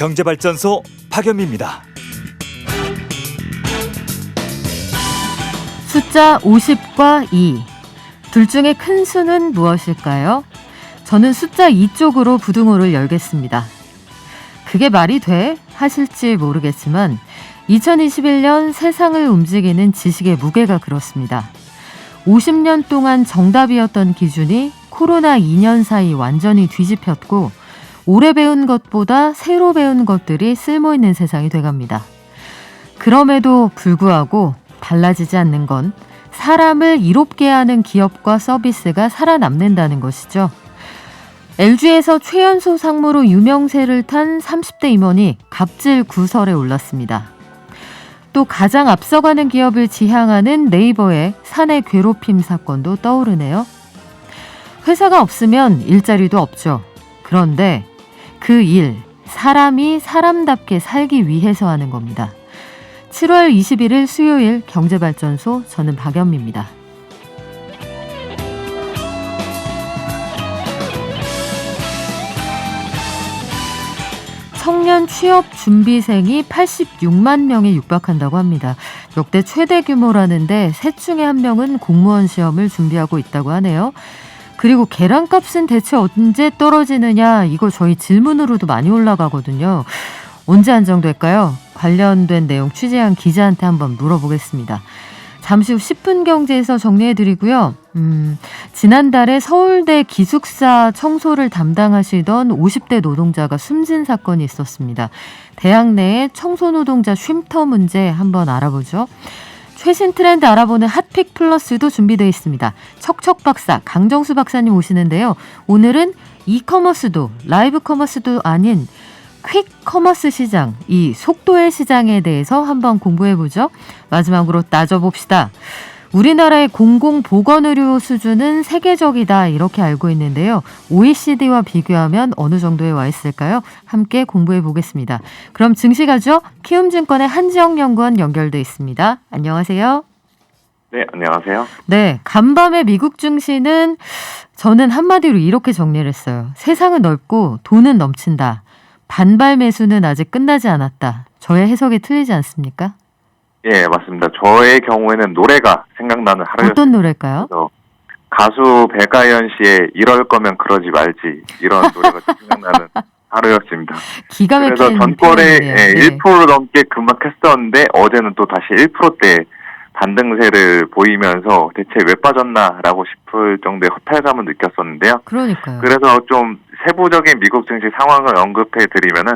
경제발전소 박연미입니다. 숫자 50과 2. 둘 중에 큰 수는 무엇일까요? 저는 숫자 2 쪽으로 부등호를 열겠습니다. 그게 말이 돼? 하실지 모르겠지만 2021년 세상을 움직이는 지식의 무게가 그렇습니다. 50년 동안 정답이었던 기준이 코로나 2년 사이 완전히 뒤집혔고 오래 배운 것보다 새로 배운 것들이 쓸모있는 세상이 돼갑니다. 그럼에도 불구하고 달라지지 않는 건 사람을 이롭게 하는 기업과 서비스가 살아남는다는 것이죠. LG에서 최연소 상무로 유명세를 탄 30대 임원이 갑질 구설에 올랐습니다. 또 가장 앞서가는 기업을 지향하는 네이버의 사내 괴롭힘 사건도 떠오르네요. 회사가 없으면 일자리도 없죠. 그런데 그 일, 사람이 사람답게 살기 위해서 하는 겁니다. 7월 21일 수요일 경제발전소, 저는 박연미입니다. 청년 취업 준비생이 86만 명에 육박한다고 합니다. 역대 최대 규모라는데 셋 중에 한 명은 공무원 시험을 준비하고 있다고 하네요. 그리고 계란값은 대체 언제 떨어지느냐, 이거 저희 질문으로도 많이 올라가거든요. 언제 안정될까요? 관련된 내용 취재한 기자한테 한번 물어보겠습니다. 잠시 후 10분 경제에서 정리해드리고요. 지난달에 서울대 기숙사 청소를 담당하시던 50대 노동자가 숨진 사건이 있었습니다. 대학 내의 청소 노동자 쉼터 문제 한번 알아보죠. 최신 트렌드 알아보는 핫픽 플러스도 준비되어 있습니다. 척척 박사 강정수 박사님 오시는데요. 오늘은 이커머스도 라이브 커머스도 아닌 퀵 커머스 시장, 이 속도의 시장에 대해서 한번 공부해보죠. 마지막으로 따져봅시다. 우리나라의 공공보건의료 수준은 세계적이다, 이렇게 알고 있는데요. OECD와 비교하면 어느 정도에 와 있을까요? 함께 공부해보겠습니다. 그럼 증시가죠? 키움증권의 한지영 연구원 연결돼 있습니다. 안녕하세요. 네, 안녕하세요. 네, 간밤의 미국 증시는 저는 한마디로 이렇게 정리를 했어요. 세상은 넓고 돈은 넘친다. 반발 매수는 아직 끝나지 않았다. 저의 해석이 틀리지 않습니까? 예, 맞습니다. 저의 경우에는 노래가 생각나는 하루였습니다. 어떤 노래일까요? 가수 백아연 씨의 이럴 거면 그러지 말지, 이런 노래가 생각나는 하루였습니다. 기가 막힌 그래서 전월에 네. 1% 넘게 급락했었는데 어제는 또 다시 1%대 반등세를 보이면서 대체 왜 빠졌나라고 싶을 정도의 허탈감을 느꼈었는데요. 그러니까요. 그래서 좀 세부적인 미국 증시 상황을 언급해 드리면은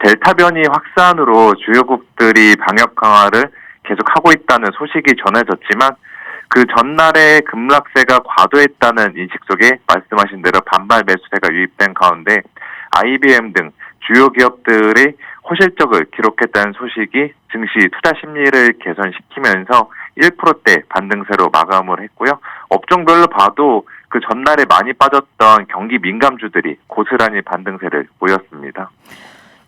델타 변이 확산으로 주요국들이 방역 강화를 계속하고 있다는 소식이 전해졌지만 그 전날에 급락세가 과도했다는 인식 속에 말씀하신 대로 반발 매수세가 유입된 가운데 IBM 등 주요 기업들이 호실적을 기록했다는 소식이 증시 투자 심리를 개선시키면서 1%대 반등세로 마감을 했고요. 업종별로 봐도 그 전날에 많이 빠졌던 경기 민감주들이 고스란히 반등세를 보였습니다.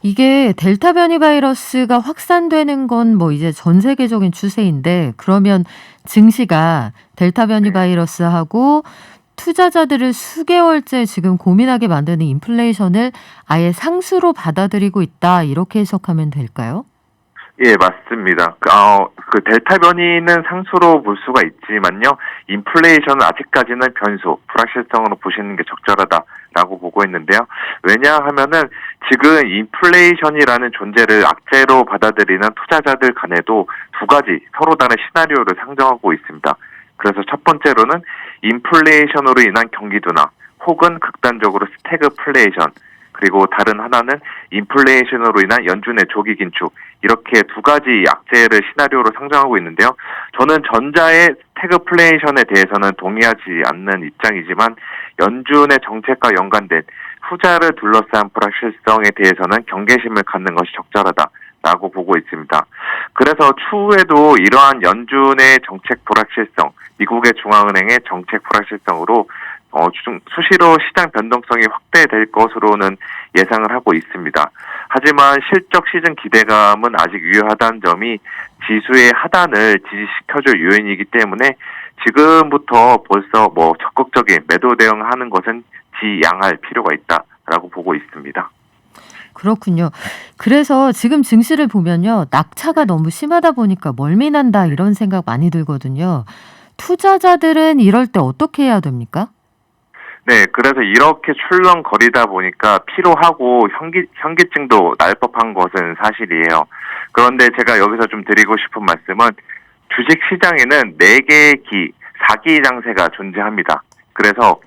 이게 델타 변이 바이러스가 확산되는 건 뭐 이제 전 세계적인 추세인데, 그러면 증시가 델타 변이 바이러스하고 투자자들을 수개월째 지금 고민하게 만드는 인플레이션을 아예 상수로 받아들이고 있다, 이렇게 해석하면 될까요? 예, 맞습니다. 그 델타 변이는 상수로 볼 수가 있지만요. 인플레이션은 아직까지는 변수, 불확실성으로 보시는 게 적절하다라고 보고 있는데요. 왜냐하면은 지금 인플레이션이라는 존재를 악재로 받아들이는 투자자들 간에도 두 가지 서로 다른 시나리오를 상정하고 있습니다. 그래서 첫 번째로는 인플레이션으로 인한 경기 둔화 혹은 극단적으로 스태그플레이션, 그리고 다른 하나는 인플레이션으로 인한 연준의 조기 긴축, 이렇게 두 가지 악재를 시나리오로 상정하고 있는데요. 저는 전자의 스태그플레이션에 대해서는 동의하지 않는 입장이지만 연준의 정책과 연관된 후자를 둘러싼 불확실성에 대해서는 경계심을 갖는 것이 적절하다라고 보고 있습니다. 그래서 추후에도 이러한 연준의 정책 불확실성, 미국의 중앙은행의 정책 불확실성으로 수시로 시장 변동성이 확대될 것으로는 예상을 하고 있습니다. 하지만 실적 시즌 기대감은 아직 유효하다는 점이 지수의 하단을 지지시켜줄 요인이기 때문에 지금부터 벌써 적극적인 매도 대응하는 것은 지양할 필요가 있다라고 보고 있습니다. 그렇군요. 그래서 지금 증시를 보면요. 낙차가 너무 심하다 보니까 멀미난다 이런 생각 많이 들거든요. 투자자들은 이럴 때 어떻게 해야 됩니까? 네, 그래서 이렇게 출렁거리다 보니까 피로하고 현기증도 날 법한 것은 사실이에요. 그런데 제가 여기서 좀 드리고 싶은 말씀은 주식 시장에는 4개의 기, 4기 장세가 존재합니다. 그래서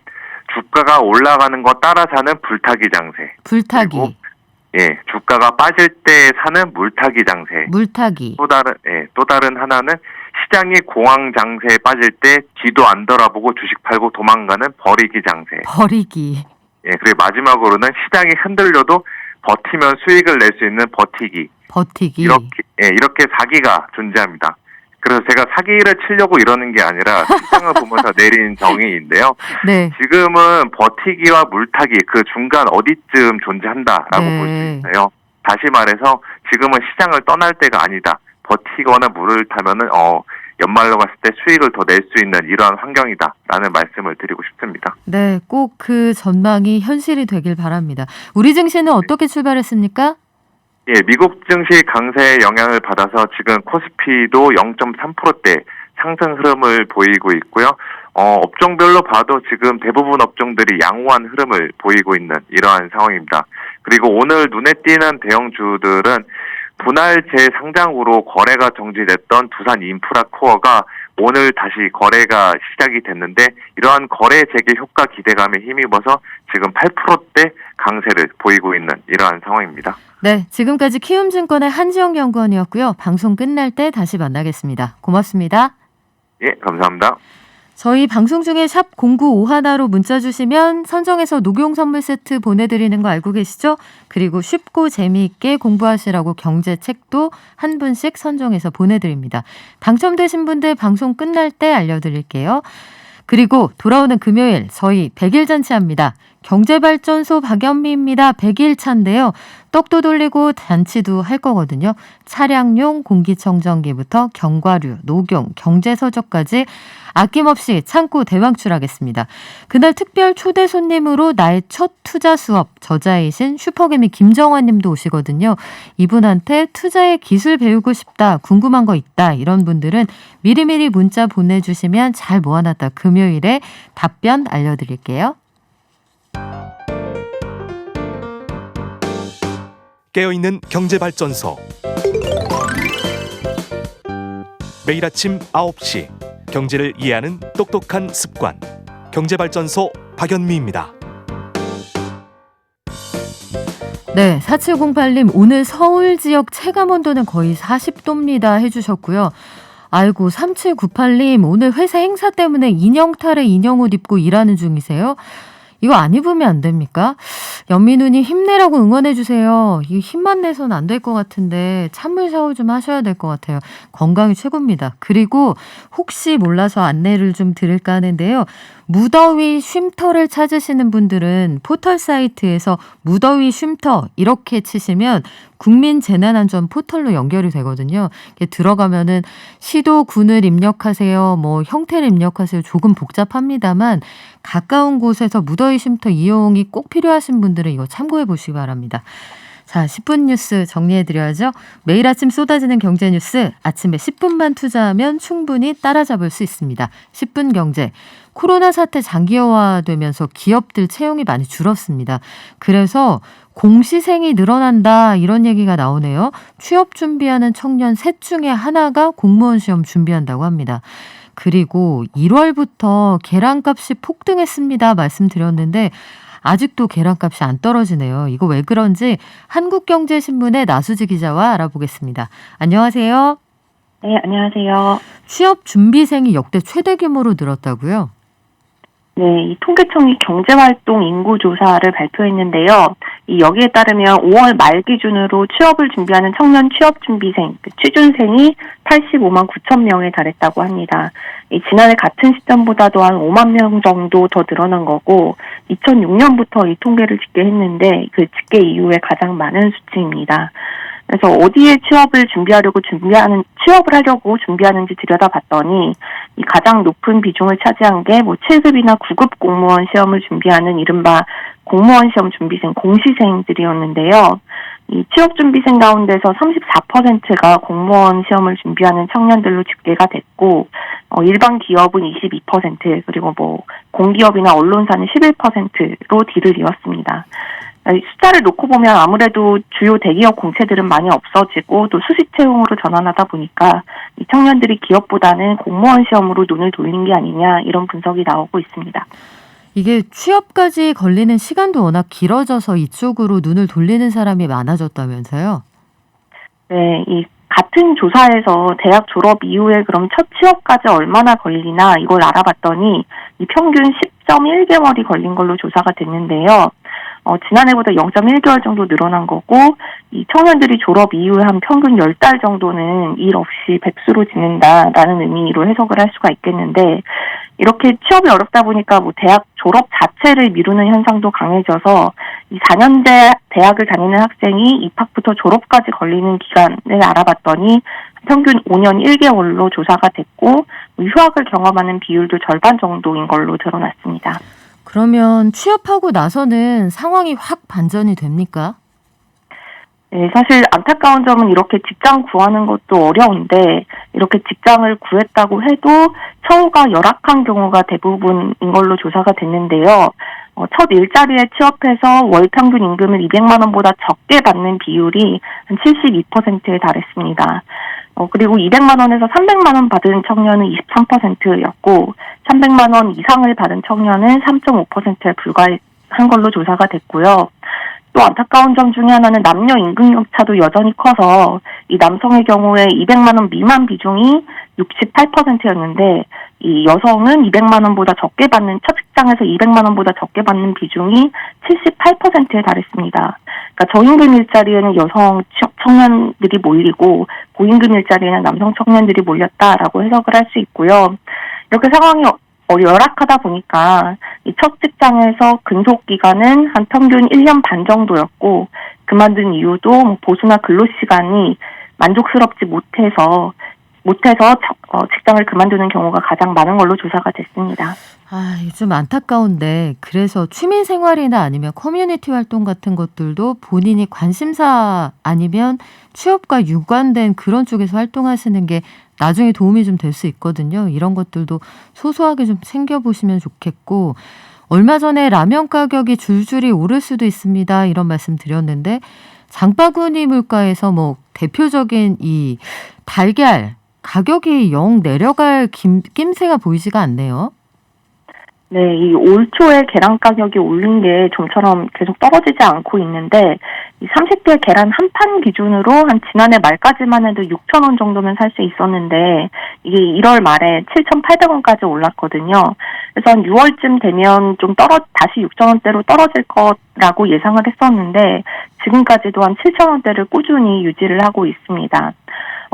주가가 올라가는 거 따라 사는 불타기 장세. 불타기. 그리고 주가가 빠질 때 사는 물타기 장세. 물타기. 또 다른 하나는 시장이 공황 장세에 빠질 때 뒤도 안 돌아보고 주식 팔고 도망가는 버리기 장세. 버리기. 그리고 마지막으로는 시장이 흔들려도 버티면 수익을 낼 수 있는 버티기. 버티기. 이렇게 사기가 존재합니다. 그래서 제가 사기를 치려고 이러는 게 아니라 시장을 보면서 내린 정의인데요. 네. 지금은 버티기와 물타기 그 중간 어디쯤 존재한다라고 볼 수 있어요. 다시 말해서 지금은 시장을 떠날 때가 아니다. 버티거나 물을 타면은 연말로 갔을 때 수익을 더 낼 수 있는 이러한 환경이다라는 말씀을 드리고 싶습니다. 네, 꼭 그 전망이 현실이 되길 바랍니다. 우리 증시는 어떻게 출발했습니까? 미국 증시 강세의 영향을 받아서 지금 코스피도 0.3%대 상승 흐름을 보이고 있고요. 업종별로 봐도 지금 대부분 업종들이 양호한 흐름을 보이고 있는 이러한 상황입니다. 그리고 오늘 눈에 띄는 대형주들은 분할 재상장으로 거래가 정지됐던 두산 인프라코어가 오늘 다시 거래가 시작이 됐는데 이러한 거래 재개 효과 기대감에 힘입어서 지금 8%대 강세를 보이고 있는 이러한 상황입니다. 네, 지금까지 키움증권의 한지영 연구원이었고요. 방송 끝날 때 다시 만나겠습니다. 고맙습니다. 감사합니다. 저희 방송 중에 샵 0951로 문자 주시면 선정해서 녹용 선물 세트 보내드리는 거 알고 계시죠? 그리고 쉽고 재미있게 공부하시라고 경제책도 한 분씩 선정해서 보내드립니다. 당첨되신 분들 방송 끝날 때 알려드릴게요. 그리고 돌아오는 금요일 저희 100일 잔치합니다. 경제발전소 박연미입니다. 100일 차인데요. 떡도 돌리고 잔치도 할 거거든요. 차량용 공기청정기부터 견과류, 녹용, 경제서적까지 아낌없이 창고 대방출하겠습니다. 그날 특별 초대 손님으로 나의 첫 투자 수업 저자이신 슈퍼개미 김정환 님도 오시거든요. 이분한테 투자의 기술 배우고 싶다, 궁금한 거 있다 이런 분들은 미리미리 문자 보내주시면 잘 모아놨다 금요일에 답변 알려드릴게요. 깨어있는 경제발전소 매일 아침 9시 경제를 이해하는 똑똑한 습관 경제발전소 박연미입니다. 네, 4708님 오늘 서울 지역 체감온도는 거의 40도입니다 해주셨고요. 아이고 3798님 오늘 회사 행사 때문에 인형탈에 인형옷 입고 일하는 중이세요? 이거 안 입으면 안 됩니까? 연민우님 힘내라고 응원해주세요. 이 힘만 내서는 안 될 것 같은데 찬물 샤워 좀 하셔야 될 것 같아요. 건강이 최고입니다. 그리고 혹시 몰라서 안내를 좀 드릴까 하는데요. 무더위 쉼터를 찾으시는 분들은 포털 사이트에서 무더위 쉼터 이렇게 치시면 국민재난안전 포털로 연결이 되거든요. 들어가면은 시도 군을 입력하세요, 뭐 형태를 입력하세요. 조금 복잡합니다만 가까운 곳에서 무더위 쉼터 이용이 꼭 필요하신 분들은 이거 참고해 보시기 바랍니다. 자, 10분 뉴스 정리해드려야죠. 매일 아침 쏟아지는 경제 뉴스 아침에 10분만 투자하면 충분히 따라잡을 수 있습니다. 10분 경제. 코로나 사태 장기화되면서 기업들 채용이 많이 줄었습니다. 그래서 공시생이 늘어난다 이런 얘기가 나오네요. 취업 준비하는 청년 셋 중에 하나가 공무원 시험 준비한다고 합니다. 그리고 1월부터 계란값이 폭등했습니다 말씀드렸는데 아직도 계란값이 안 떨어지네요. 이거 왜 그런지 한국경제신문의 나수지 기자와 알아보겠습니다. 안녕하세요. 네, 안녕하세요. 취업 준비생이 역대 최대 규모로 늘었다고요? 네, 이 통계청이 경제활동 인구조사를 발표했는데요. 여기에 따르면 5월 말 기준으로 취업을 준비하는 청년 취업준비생, 취준생이 85만 9천 명에 달했다고 합니다. 지난해 같은 시점보다도 한 5만 명 정도 더 늘어난 거고 2006년부터 이 통계를 집계했는데 그 집계 이후에 가장 많은 수치입니다. 그래서 어디에 취업을 하려고 준비하는지 들여다봤더니 이 가장 높은 비중을 차지한 게 뭐 7급이나 9급 공무원 시험을 준비하는 이른바 공무원 시험 준비생, 공시생들이었는데요. 이 취업준비생 가운데서 34%가 공무원 시험을 준비하는 청년들로 집계가 됐고, 일반 기업은 22%, 그리고 뭐 공기업이나 언론사는 11%로 뒤를 이었습니다. 숫자를 놓고 보면 아무래도 주요 대기업 공채들은 많이 없어지고 또 수시 채용으로 전환하다 보니까 이 청년들이 기업보다는 공무원 시험으로 눈을 돌린 게 아니냐, 이런 분석이 나오고 있습니다. 이게 취업까지 걸리는 시간도 워낙 길어져서 이쪽으로 눈을 돌리는 사람이 많아졌다면서요? 네, 이 같은 조사에서 대학 졸업 이후에 그럼 첫 취업까지 얼마나 걸리나 이걸 알아봤더니 이 평균 10.1개월이 걸린 걸로 조사가 됐는데요. 지난해보다 0.1개월 정도 늘어난 거고, 이 청년들이 졸업 이후에 한 평균 10달 정도는 일 없이 백수로 지낸다라는 의미로 해석을 할 수가 있겠는데, 이렇게 취업이 어렵다 보니까 뭐 대학 졸업 자체를 미루는 현상도 강해져서 이 4년제 대학을 다니는 학생이 입학부터 졸업까지 걸리는 기간을 알아봤더니 평균 5년 1개월로 조사가 됐고, 휴학을 경험하는 비율도 절반 정도인 걸로 드러났습니다. 그러면 취업하고 나서는 상황이 확 반전이 됩니까? 네, 사실 안타까운 점은 이렇게 직장 구하는 것도 어려운데 이렇게 직장을 구했다고 해도 처우가 열악한 경우가 대부분인 걸로 조사가 됐는데요. 첫 일자리에 취업해서 월 평균 임금을 200만 원보다 적게 받는 비율이 한 72%에 달했습니다. 그리고 200만 원에서 300만 원 받은 청년은 23%였고 300만 원 이상을 받은 청년은 3.5%에 불과한 걸로 조사가 됐고요. 또 안타까운 점 중에 하나는 남녀 임금 격차도 여전히 커서 이 남성의 경우에 200만 원 미만 비중이 68%였는데 이 여성은 200만 원보다 적게 받는, 첫 직장에서 200만 원보다 적게 받는 비중이 78%에 달했습니다. 그러니까 저임금 일자리에는 여성 청년들이 몰리고 고임금 일자리에는 남성 청년들이 몰렸다라고 해석을 할 수 있고요. 이렇게 상황이 열악하다 보니까 이 첫 직장에서 근속 기간은 한 평균 1년 반 정도였고 그만둔 이유도 뭐 보수나 근로 시간이 만족스럽지 못해서 직장을 그만두는 경우가 가장 많은 걸로 조사가 됐습니다. 좀 안타까운데 그래서 취미생활이나 아니면 커뮤니티 활동 같은 것들도 본인이 관심사 아니면 취업과 유관된 그런 쪽에서 활동하시는 게 나중에 도움이 좀 될 수 있거든요. 이런 것들도 소소하게 좀 챙겨보시면 좋겠고, 얼마 전에 라면 가격이 줄줄이 오를 수도 있습니다. 이런 말씀 드렸는데 장바구니 물가에서 뭐 대표적인 이 달걀 가격이 영 내려갈 낌새가 보이지가 않네요. 네, 이 올 초에 계란 가격이 오른 게 좀처럼 계속 떨어지지 않고 있는데 이 30개 계란 한 판 기준으로 한 지난해 말까지만 해도 6,000원 정도면 살 수 있었는데 이게 1월 말에 7,800원까지 올랐거든요. 그래서 한 6월쯤 되면 좀 다시 6,000원대로 떨어질 거라고 예상을 했었는데 지금까지도 한 7,000원대를 꾸준히 유지를 하고 있습니다.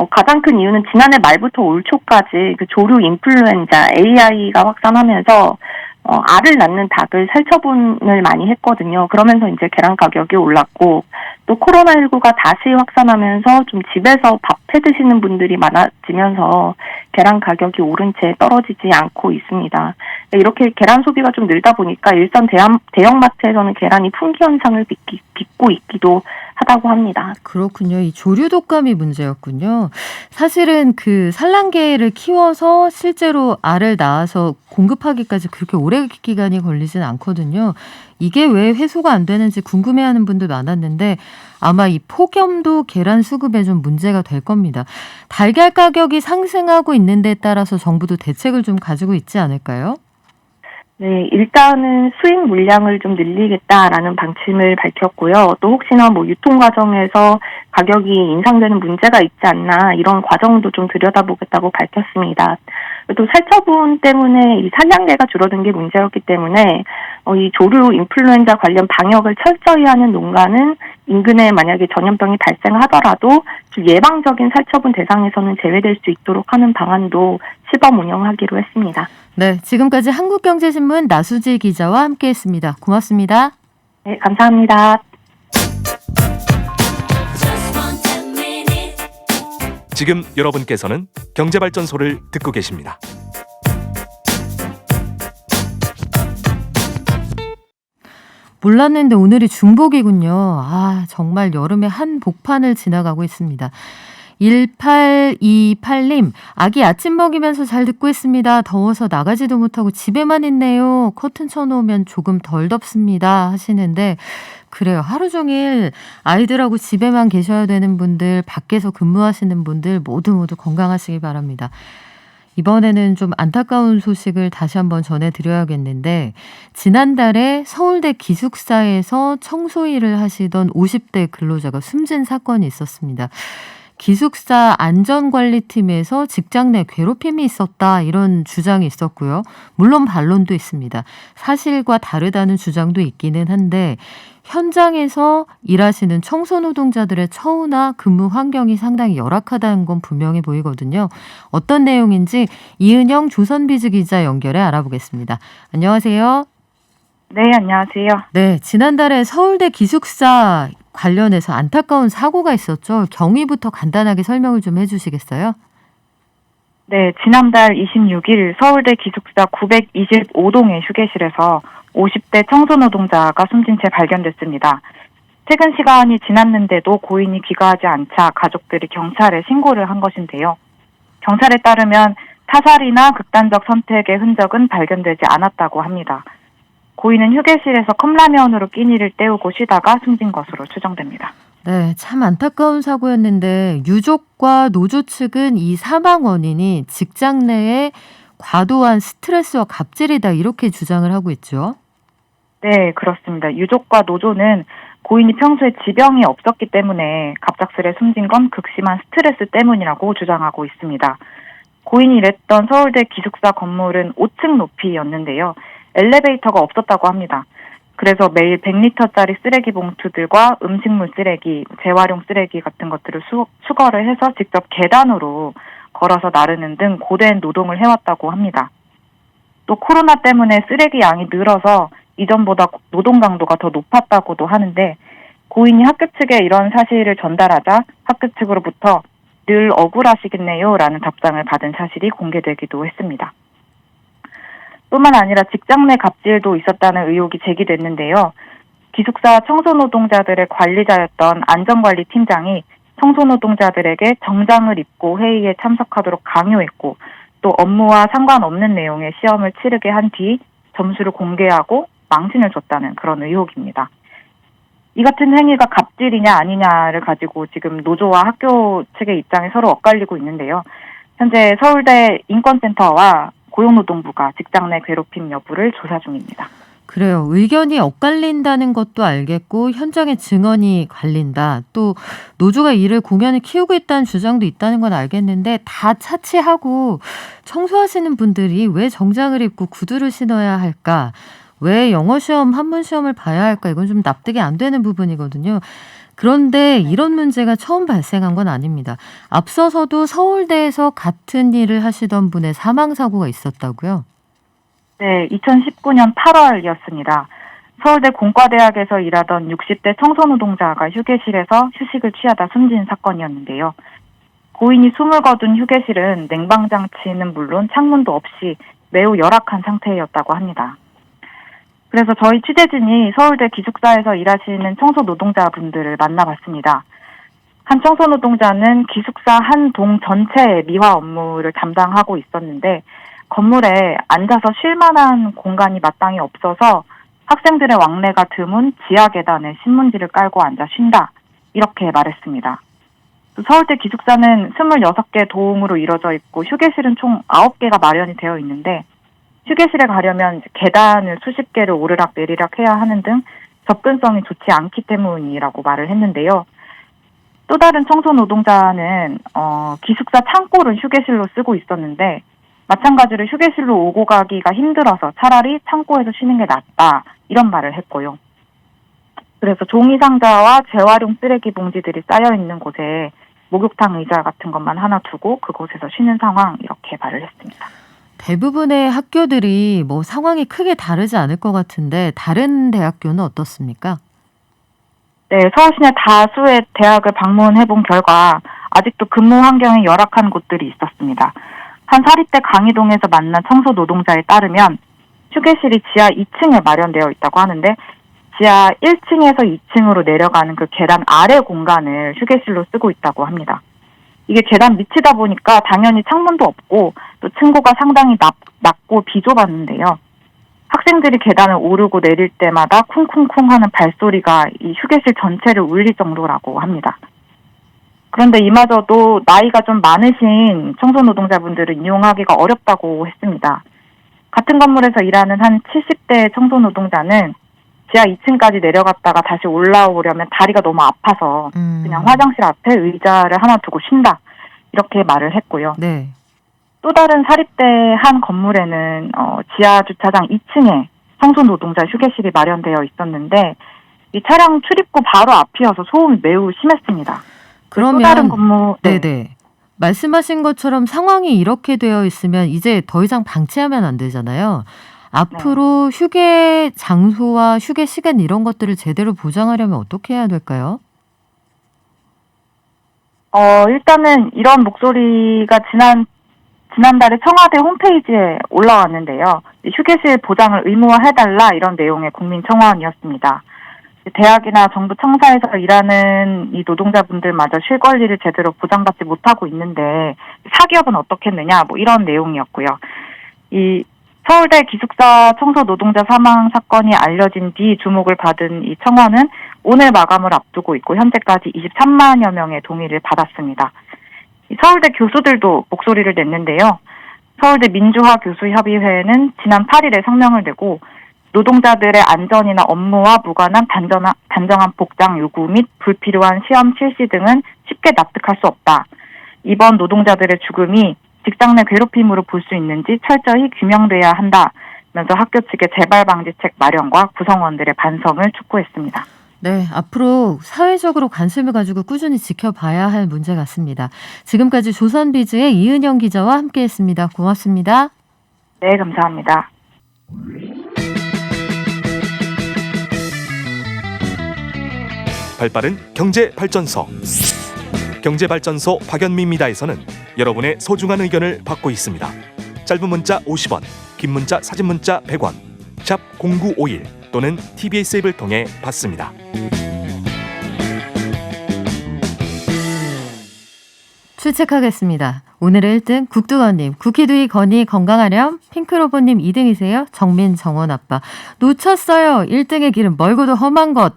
가장 큰 이유는 지난해 말부터 올 초까지 그 조류 인플루엔자 AI가 확산하면서 알을 낳는 닭을 살처분을 많이 했거든요. 그러면서 이제 계란 가격이 올랐고 또 코로나19가 다시 확산하면서 좀 집에서 밥 해 드시는 분들이 많아지면서 계란 가격이 오른 채 떨어지지 않고 있습니다. 이렇게 계란 소비가 좀 늘다 보니까 일선 대형마트에서는 계란이 품귀 현상을 빚고 있기도 하다고 합니다. 그렇군요. 이 조류 독감이 문제였군요. 사실은 그 산란개를 키워서 실제로 알을 낳아서 공급하기까지 그렇게 오래 기간이 걸리진 않거든요. 이게 왜 회수가 안 되는지 궁금해하는 분들 많았는데 아마 이 폭염도 계란 수급에 좀 문제가 될 겁니다. 달걀 가격이 상승하고 있는 데 따라서 정부도 대책을 좀 가지고 있지 않을까요? 네, 일단은 수입 물량을 좀 늘리겠다라는 방침을 밝혔고요. 또 혹시나 뭐 유통 과정에서 가격이 인상되는 문제가 있지 않나 이런 과정도 좀 들여다보겠다고 밝혔습니다. 또 살처분 때문에 이 산량계가 줄어든 게 문제였기 때문에 이 조류 인플루엔자 관련 방역을 철저히 하는 농가는 인근에 만약에 전염병이 발생하더라도 좀 예방적인 살처분 대상에서는 제외될 수 있도록 하는 방안도 시범 운영하기로 했습니다. 네, 지금까지 한국경제신문 나수지 기자와 함께했습니다. 고맙습니다. 네, 감사합니다. 지금 여러분께서는 경제발전소를 듣고 계십니다. 몰랐는데 오늘이 중복이군요. 아, 정말 여름의 한복판을 지나가고 있습니다. 1828님, 아기 아침 먹이면서 잘 듣고 있습니다. 더워서 나가지도 못하고 집에만 있네요. 커튼 쳐놓으면 조금 덜 덥습니다. 하시는데, 그래요. 하루 종일 아이들하고 집에만 계셔야 되는 분들, 밖에서 근무하시는 분들 모두 건강하시기 바랍니다. 이번에는 좀 안타까운 소식을 다시 한번 전해드려야겠는데, 지난달에 서울대 기숙사에서 청소 일을 하시던 50대 근로자가 숨진 사건이 있었습니다. 기숙사 안전관리팀에서 직장 내 괴롭힘이 있었다, 이런 주장이 있었고요. 물론 반론도 있습니다. 사실과 다르다는 주장도 있기는 한데, 현장에서 일하시는 청소 노동자들의 처우나 근무 환경이 상당히 열악하다는 건 분명해 보이거든요. 어떤 내용인지 이은영 조선비즈 기자 연결해 알아보겠습니다. 안녕하세요. 네, 안녕하세요. 네, 지난달에 서울대 기숙사 관련해서 안타까운 사고가 있었죠. 경위부터 간단하게 설명을 좀 해주시겠어요? 네, 지난달 26일 서울대 기숙사 925동의 휴게실에서 50대 청소 노동자가 숨진 채 발견됐습니다. 퇴근 시간이 지났는데도 고인이 귀가하지 않자 가족들이 경찰에 신고를 한 것인데요. 경찰에 따르면 타살이나 극단적 선택의 흔적은 발견되지 않았다고 합니다. 고인은 휴게실에서 컵라면으로 끼니를 때우고 쉬다가 숨진 것으로 추정됩니다. 네, 참 안타까운 사고였는데 유족과 노조 측은 이 사망 원인이 직장 내의 과도한 스트레스와 갑질이다, 이렇게 주장을 하고 있죠. 네, 그렇습니다. 유족과 노조는 고인이 평소에 지병이 없었기 때문에 갑작스레 숨진 건 극심한 스트레스 때문이라고 주장하고 있습니다. 고인이 일했던 서울대 기숙사 건물은 5층 높이였는데요. 엘리베이터가 없었다고 합니다. 그래서 매일 100리터짜리 쓰레기 봉투들과 음식물 쓰레기, 재활용 쓰레기 같은 것들을 수거를 해서 직접 계단으로 걸어서 나르는 등 고된 노동을 해왔다고 합니다. 또 코로나 때문에 쓰레기 양이 늘어서 이전보다 노동 강도가 더 높았다고도 하는데, 고인이 학교 측에 이런 사실을 전달하자 학교 측으로부터 늘 억울하시겠네요 라는 답장을 받은 사실이 공개되기도 했습니다. 뿐만 아니라 직장 내 갑질도 있었다는 의혹이 제기됐는데요. 기숙사 청소노동자들의 관리자였던 안전관리 팀장이 청소노동자들에게 정장을 입고 회의에 참석하도록 강요했고, 또 업무와 상관없는 내용의 시험을 치르게 한 뒤 점수를 공개하고 망신을 줬다는 그런 의혹입니다. 이 같은 행위가 갑질이냐 아니냐를 가지고 지금 노조와 학교 측의 입장이 서로 엇갈리고 있는데요. 현재 서울대 인권센터와 고용노동부가 직장 내 괴롭힘 여부를 조사 중입니다. 그래요. 의견이 엇갈린다는 것도 알겠고 현장의 증언이 갈린다. 또 노조가 이를 공연히 키우고 있다는 주장도 있다는 건 알겠는데, 다 차치하고 청소하시는 분들이 왜 정장을 입고 구두를 신어야 할까? 왜 영어 시험, 한문 시험을 봐야 할까? 이건 좀 납득이 안 되는 부분이거든요. 그런데 이런 문제가 처음 발생한 건 아닙니다. 앞서서도 서울대에서 같은 일을 하시던 분의 사망사고가 있었다고요? 네, 2019년 8월이었습니다. 서울대 공과대학에서 일하던 60대 청소노동자가 휴게실에서 휴식을 취하다 숨진 사건이었는데요. 고인이 숨을 거둔 휴게실은 냉방장치는 물론 창문도 없이 매우 열악한 상태였다고 합니다. 그래서 저희 취재진이 서울대 기숙사에서 일하시는 청소노동자분들을 만나봤습니다. 한 청소노동자는 기숙사 한 동 전체의 미화 업무를 담당하고 있었는데, 건물에 앉아서 쉴 만한 공간이 마땅히 없어서 학생들의 왕래가 드문 지하 계단에 신문지를 깔고 앉아 쉰다, 이렇게 말했습니다. 서울대 기숙사는 26개 동으로 이루어져 있고 휴게실은 총 9개가 마련이 되어 있는데, 휴게실에 가려면 계단을 수십 개를 오르락 내리락 해야 하는 등 접근성이 좋지 않기 때문이라고 말을 했는데요. 또 다른 청소노동자는 기숙사 창고를 휴게실로 쓰고 있었는데, 마찬가지로 휴게실로 오고 가기가 힘들어서 차라리 창고에서 쉬는 게 낫다, 이런 말을 했고요. 그래서 종이 상자와 재활용 쓰레기 봉지들이 쌓여 있는 곳에 목욕탕 의자 같은 것만 하나 두고 그곳에서 쉬는 상황, 이렇게 말을 했습니다. 대부분의 학교들이 뭐 상황이 크게 다르지 않을 것 같은데 다른 대학교는 어떻습니까? 네, 서울시내 다수의 대학을 방문해본 결과 아직도 근무 환경이 열악한 곳들이 있었습니다. 한 사립대 강의동에서 만난 청소 노동자에 따르면 휴게실이 지하 2층에 마련되어 있다고 하는데, 지하 1층에서 2층으로 내려가는 그 계단 아래 공간을 휴게실로 쓰고 있다고 합니다. 이게 계단 밑이다 보니까 당연히 창문도 없고 또 층고가 상당히 낮고 비좁았는데요. 학생들이 계단을 오르고 내릴 때마다 쿵쿵쿵 하는 발소리가 이 휴게실 전체를 울릴 정도라고 합니다. 그런데 이마저도 나이가 좀 많으신 청소 노동자분들은 이용하기가 어렵다고 했습니다. 같은 건물에서 일하는 한 70대 청소 노동자는 지하 2층까지 내려갔다가 다시 올라오려면 다리가 너무 아파서 그냥 화장실 앞에 의자를 하나 두고 쉰다. 이렇게 말을 했고요. 네. 또 다른 사립대 한 건물에는 지하 주차장 2층에 청소 노동자 휴게실이 마련되어 있었는데 이 차량 출입구 바로 앞이어서 소음이 매우 심했습니다. 그러면 또 다른 건물 네네. 말씀하신 것처럼 상황이 이렇게 되어 있으면 이제 더 이상 방치하면 안 되잖아요. 앞으로 휴게 장소와 휴게 시간 이런 것들을 제대로 보장하려면 어떻게 해야 될까요? 일단은 이런 목소리가 지난달에 청와대 홈페이지에 올라왔는데요. 휴게실 보장을 의무화해달라 이런 내용의 국민 청원이었습니다. 대학이나 정부 청사에서 일하는 이 노동자분들마저 쉴 권리를 제대로 보장받지 못하고 있는데 사기업은 어떻겠느냐 뭐 이런 내용이었고요. 이 서울대 기숙사 청소 노동자 사망 사건이 알려진 뒤 주목을 받은 이 청원은 오늘 마감을 앞두고 있고 현재까지 23만여 명의 동의를 받았습니다. 이 서울대 교수들도 목소리를 냈는데요. 서울대 민주화 교수협의회는 지난 8일에 성명을 내고 노동자들의 안전이나 업무와 무관한 단정한 복장 요구 및 불필요한 시험 실시 등은 쉽게 납득할 수 없다. 이번 노동자들의 죽음이 직장 내 괴롭힘으로 볼 수 있는지 철저히 규명돼야 한다면서 학교 측의 재발 방지책 마련과 구성원들의 반성을 촉구했습니다. 네, 앞으로 사회적으로 관심을 가지고 꾸준히 지켜봐야 할 문제 같습니다. 지금까지 조선비즈의 이은영 기자와 함께했습니다. 고맙습니다. 네, 감사합니다. 발빠른 경제발전소. 경제발전소 박연미입니다에서는 여러분의 소중한 의견을 받고 있습니다. 짧은 문자 50원, 긴 문자 사진 문자 100원, 샵 0951 또는 TBS 앱을 통해 받습니다. 출첵하겠습니다. 오늘의 1등 국두건님, 쿠키두이 건이 건강하렴, 핑크로보님 2등이세요. 정민 정원 아빠. 놓쳤어요. 1등의 길은 멀고도 험한 것.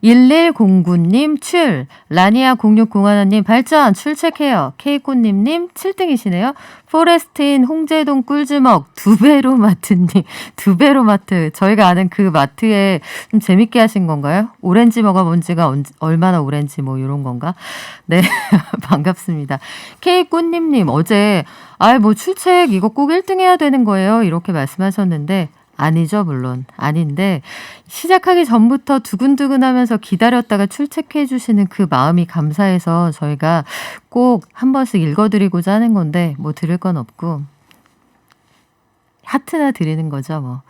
1109님 출, 라니아 0601님 발전 출첵해요. 케이꽃님님 7등이시네요. 포레스트인 홍제동 꿀주먹 두배로 마트님, 두배로 마트. 저희가 아는 그 마트에 좀 재밌게 하신 건가요? 오렌지 먹어본 지가 얼마나 오렌지 뭐 이런 건가? 네, 반갑습니다. 케이꽃님님 어제 뭐 출첵 이거 꼭 1등 해야 되는 거예요 이렇게 말씀하셨는데 아니죠. 물론 아닌데 시작하기 전부터 두근두근하면서 기다렸다가 출첵해 주시는 그 마음이 감사해서 저희가 꼭 한 번씩 읽어드리고자 하는 건데 뭐 들을 건 없고 하트나 드리는 거죠. 뭐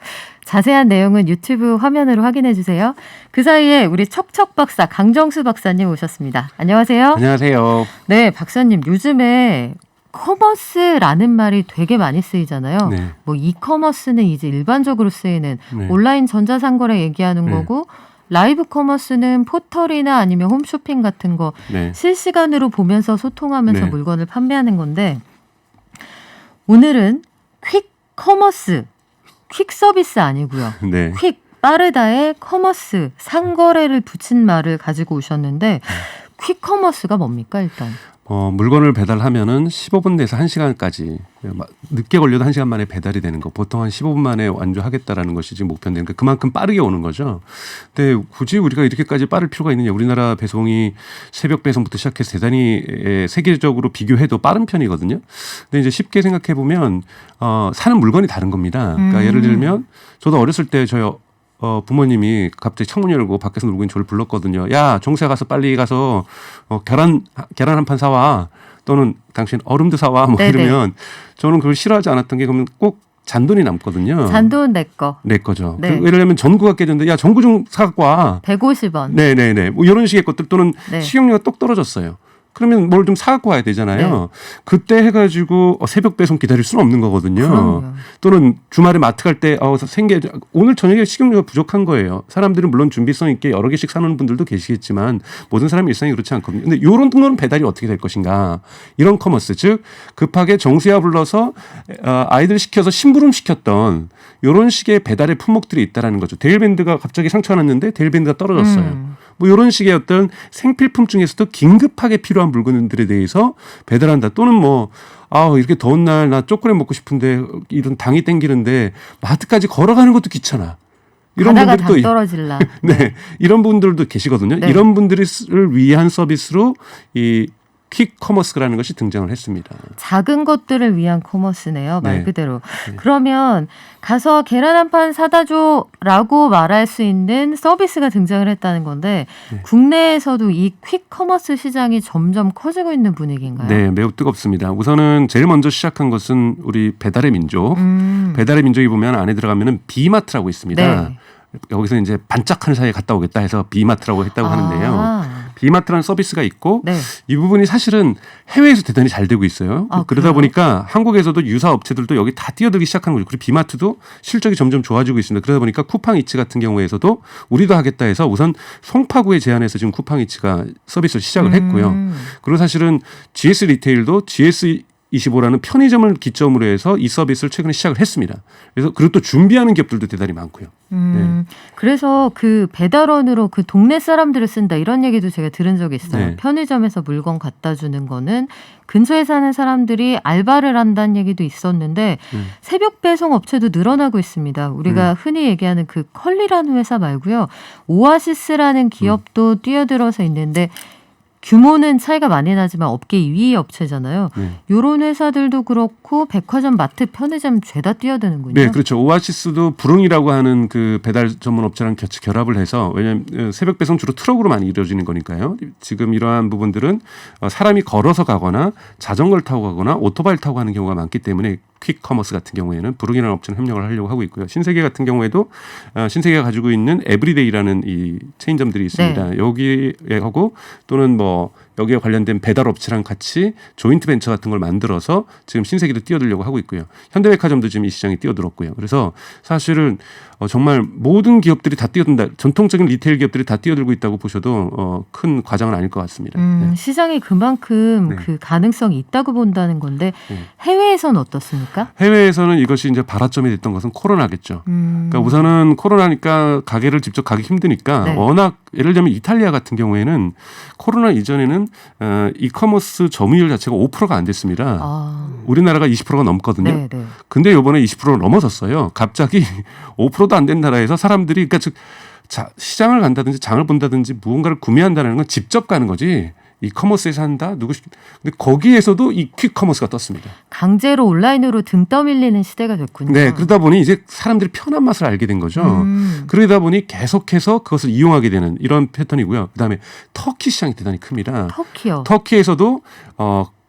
자세한 내용은 유튜브 화면으로 확인해 주세요. 그 사이에 우리 척척 박사 강정수 박사님 오셨습니다. 안녕하세요. 안녕하세요. 네, 박사님 요즘에 커머스라는 말이 되게 많이 쓰이잖아요. 네. 뭐 이커머스는 이제 일반적으로 쓰이는 네. 온라인 전자상거래 얘기하는 네. 거고 라이브 커머스는 포털이나 아니면 홈쇼핑 같은 거 네. 실시간으로 보면서 소통하면서 네. 물건을 판매하는 건데 오늘은 퀵 커머스, 퀵 서비스 아니고요. 네. 퀵 빠르다의 커머스 상거래를 붙인 말을 가지고 오셨는데 퀵 커머스가 뭡니까 일단? 물건을 배달하면은 15분 내에서 1시간까지 늦게 걸려도 1시간 만에 배달이 되는 거. 보통 한 15분 만에 완주하겠다라는 것이 지금 목표인데 그러니까 그만큼 빠르게 오는 거죠. 근데 굳이 우리가 이렇게까지 빠를 필요가 있느냐. 우리나라 배송이 새벽 배송부터 시작해서 대단히 세계적으로 비교해도 빠른 편이거든요. 근데 이제 쉽게 생각해 보면 사는 물건이 다른 겁니다. 그러니까 예를 들면 저도 어렸을 때 저희 부모님이 갑자기 창문 열고 밖에서 놀고 있는 저를 불렀거든요. 야, 정수야 가서 빨리 가서 계란 한 판 사와. 또는 당신 얼음도 사와. 뭐 네네. 이러면 저는 그걸 싫어하지 않았던 게 그러면 꼭 잔돈이 남거든요. 잔돈 내 거. 내 거죠. 네. 예를 들면 전구가 깨졌는데 야, 전구 좀 사갖고 와. 150원. 네네네. 뭐 이런 식의 것들 또는 네. 식용유가 똑 떨어졌어요. 그러면 뭘 좀 사갖고 와야 되잖아요. 네. 그때 해가지고 새벽 배송 기다릴 수는 없는 거거든요. 그럼요. 또는 주말에 마트 갈 때 오늘 저녁에 식용유가 부족한 거예요. 사람들은 물론 준비성 있게 여러 개씩 사는 분들도 계시겠지만 모든 사람의 일상이 그렇지 않거든요. 근데 이런 거는 배달이 어떻게 될 것인가. 이런 커머스, 즉 급하게 정수야 불러서 아이들 시켜서 심부름 시켰던 이런 식의 배달의 품목들이 있다라는 거죠. 데일밴드가 갑자기 상처가 났는데 데일밴드가 떨어졌어요. 뭐 이런 식의 어떤 생필품 중에서도 긴급하게 필요한 물건들에 대해서 배달한다. 또는 뭐 이렇게 더운 날 나 초콜릿 먹고 싶은데 이런 당이 땡기는데 마트까지 걸어가는 것도 귀찮아. 이런 가다가 분들도 당 떨어질라. 네, 이런 분들도 계시거든요. 네. 이런 분들을 위한 서비스로 이 퀵커머스라는 것이 등장을 했습니다. 작은 것들을 위한 커머스네요. 말 네. 그대로. 네. 그러면 가서 계란 한 판 사다 줘라고 말할 수 있는 서비스가 등장을 했다는 건데 네. 국내에서도 이 퀵커머스 시장이 점점 커지고 있는 분위기인가요? 네, 매우 뜨겁습니다. 우선은 제일 먼저 시작한 것은 우리 배달의 민족. 배달의 민족이 보면 안에 들어가면은 비마트라고 있습니다. 네. 여기서 이제 반짝하는 사이에 갔다 오겠다 해서 비마트라고 했다고 하는데요. 비마트라는 서비스가 있고 네. 이 부분이 사실은 해외에서 대단히 잘 되고 있어요. 그러다 그래요? 보니까 한국에서도 유사 업체들도 여기 다 뛰어들기 시작하는 거죠. 그리고 비마트도 실적이 점점 좋아지고 있습니다. 그러다 보니까 쿠팡이츠 같은 경우에서도 우리도 하겠다 해서 우선 송파구에 제안해서 지금 쿠팡이츠가 서비스를 시작을 했고요. 그리고 사실은 GS 리테일도 GS25라는 편의점을 기점으로 해서 이 서비스를 최근에 시작을 했습니다. 그래서 그리고 또 준비하는 기업들도 대단히 많고요. 그래서 그 배달원으로 그 동네 사람들을 쓴다 이런 얘기도 제가 들은 적이 있어요. 네. 편의점에서 물건 갖다 주는 거는 근처에 사는 사람들이 알바를 한다는 얘기도 있었는데 새벽 배송 업체도 늘어나고 있습니다. 우리가 흔히 얘기하는 그 컬리라는 회사 말고요. 오아시스라는 기업도 뛰어들어서 있는데 규모는 차이가 많이 나지만 업계 2위 업체잖아요. 이런 회사들도 그렇고 백화점, 마트, 편의점 죄다 뛰어드는군요. 네, 그렇죠. 오아시스도 부릉이라고 하는 그 배달 전문 업체랑 결합을 해서 왜냐하면 새벽 배송 주로 트럭으로 많이 이루어지는 거니까요. 지금 이러한 부분들은 사람이 걸어서 가거나 자전거를 타고 가거나 오토바이를 타고 가는 경우가 많기 때문에 퀵커머스 같은 경우에는 부릉이라는 업체는 협력을 하려고 하고 있고요. 신세계 같은 경우에도 신세계가 가지고 있는 에브리데이라는 이 체인점들이 있습니다. 네. 여기에 하고 또는 뭐 여기에 관련된 배달 업체랑 같이 조인트 벤처 같은 걸 만들어서 지금 신세계도 뛰어들려고 하고 있고요. 현대백화점도 지금 이 시장에 뛰어들었고요. 그래서 사실은 정말 모든 기업들이 다 뛰어든다. 전통적인 리테일 기업들이 다 뛰어들고 있다고 보셔도 큰 과장은 아닐 것 같습니다. 네. 시장이 그만큼 네. 그 가능성이 있다고 본다는 건데 해외에서는 어떻습니까? 해외에서는 이것이 이제 발화점이 됐던 것은 코로나겠죠. 그러니까 우선은 코로나니까 가게를 직접 가기 힘드니까 네. 워낙 예를 들면 이탈리아 같은 경우에는 코로나 이전에는 이커머스 점유율 자체가 5%가 안 됐습니다. 우리나라가 20%가 넘거든요. 네, 네. 근데 이번에 20%를 넘어섰어요. 갑자기 5%도 안 된 나라에서 사람들이 그러니까 즉 시장을 간다든지 장을 본다든지 무언가를 구매한다는 건 직접 가는 거지. 이커머스에서 한다? 근데 거기에서도 이 퀵커머스가 떴습니다. 강제로 온라인으로 등 떠밀리는 시대가 됐군요. 네, 그러다 보니 이제 사람들이 편한 맛을 알게 된 거죠. 그러다 보니 계속해서 그것을 이용하게 되는 이런 패턴이고요. 그다음에 터키 시장이 대단히 큽니다. 터키요. 터키에서도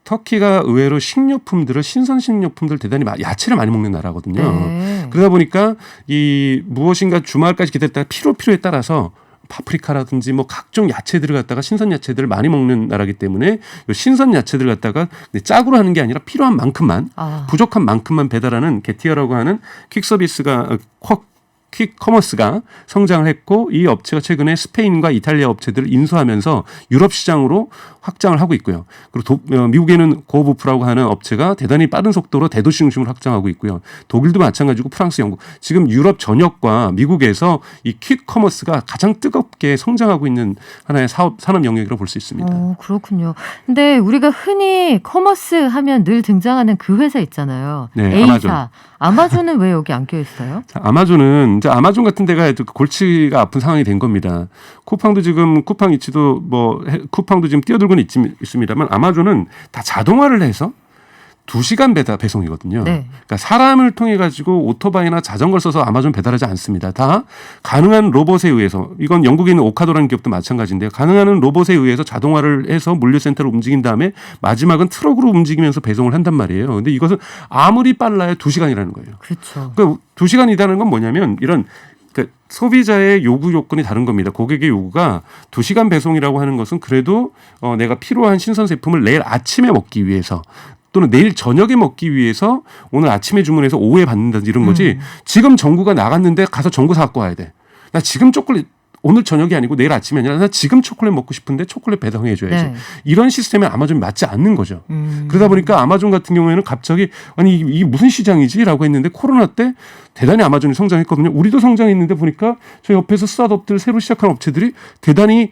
터키가 의외로 식료품들을 신선 식료품들 대단히 야채를 많이 먹는 나라거든요. 네. 그러다 보니까 이 무엇인가 주말까지 기다렸다가 필요에 따라서 파프리카라든지 뭐 각종 야채들을 갖다가 신선 야채들을 많이 먹는 나라기 때문에 이 신선 야채들을 갖다가 짝으로 하는 게 아니라 필요한 만큼만 부족한 만큼만 배달하는 게티어라고 하는 퀵 서비스가 퀵커머스가 성장을 했고 이 업체가 최근에 스페인과 이탈리아 업체들을 인수하면서 유럽 시장으로 확장을 하고 있고요. 그리고 미국에는 고부프라고 하는 업체가 대단히 빠른 속도로 대도시 중심으로 확장하고 있고요. 독일도 마찬가지고 프랑스, 영국 지금 유럽 전역과 미국에서 이 퀵커머스가 가장 뜨겁게 성장하고 있는 하나의 산업 영역이라고 볼 수 있습니다. 그렇군요. 근데 우리가 흔히 커머스 하면 늘 등장하는 그 회사 있잖아요. 네, A사. 아마존은 왜 여기 안 껴 있어요? 아마존은 이제 아마존 같은 데가 골치가 아픈 상황이 된 겁니다. 쿠팡도 지금 쿠팡이츠도 쿠팡도 지금 뛰어들고는 있습니다만 아마존은 다 자동화를 해서 2시간 배송이거든요. 네. 그러니까 사람을 통해 가지고 오토바이나 자전거를 써서 아마존 배달하지 않습니다. 다 가능한 로봇에 의해서 이건 영국에 있는 오카도라는 기업도 마찬가지인데요. 가능한 로봇에 의해서 자동화를 해서 물류센터를 움직인 다음에 마지막은 트럭으로 움직이면서 배송을 한단 말이에요. 근데 이것은 아무리 빨라야 2시간이라는 거예요. 그렇죠. 그러니까 2시간이라는 건 뭐냐면 이런 그러니까 소비자의 요구 요건이 다른 겁니다. 고객의 요구가 2시간 배송이라고 하는 것은 그래도 내가 필요한 신선 제품을 내일 아침에 먹기 위해서 또는 내일 저녁에 먹기 위해서 오늘 아침에 주문해서 오후에 받는다든지 이런 거지. 지금 전구가 나갔는데 가서 전구 사갖고 와야 돼. 나 지금 초콜릿 오늘 저녁이 아니고 내일 아침이 아니라 나 지금 초콜릿 먹고 싶은데 초콜릿 배송해 줘야지. 네. 이런 시스템에 아마존이 맞지 않는 거죠. 그러다 보니까 아마존 같은 경우에는 갑자기 아니 이게 무슨 시장이지라고 했는데 코로나 때 대단히 아마존이 성장했거든요. 우리도 성장했는데 보니까 저 옆에서 스타트업들 새로 시작한 업체들이 대단히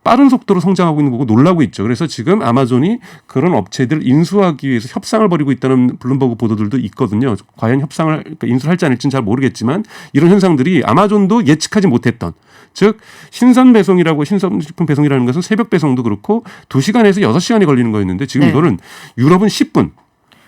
빠른 속도로 성장하고 있는 거고 놀라고 있죠. 그래서 지금 아마존이 그런 업체들 인수하기 위해서 협상을 벌이고 있다는 블룸버그 보도들도 있거든요. 과연 협상을 그러니까 인수를 할지 아닐지는 잘 모르겠지만 이런 현상들이 아마존도 예측하지 못했던 즉 신선 배송이라고 신선식품 배송이라는 것은 새벽 배송도 그렇고 2시간에서 6시간이 걸리는 거였는데 지금 네. 이거는 유럽은 10분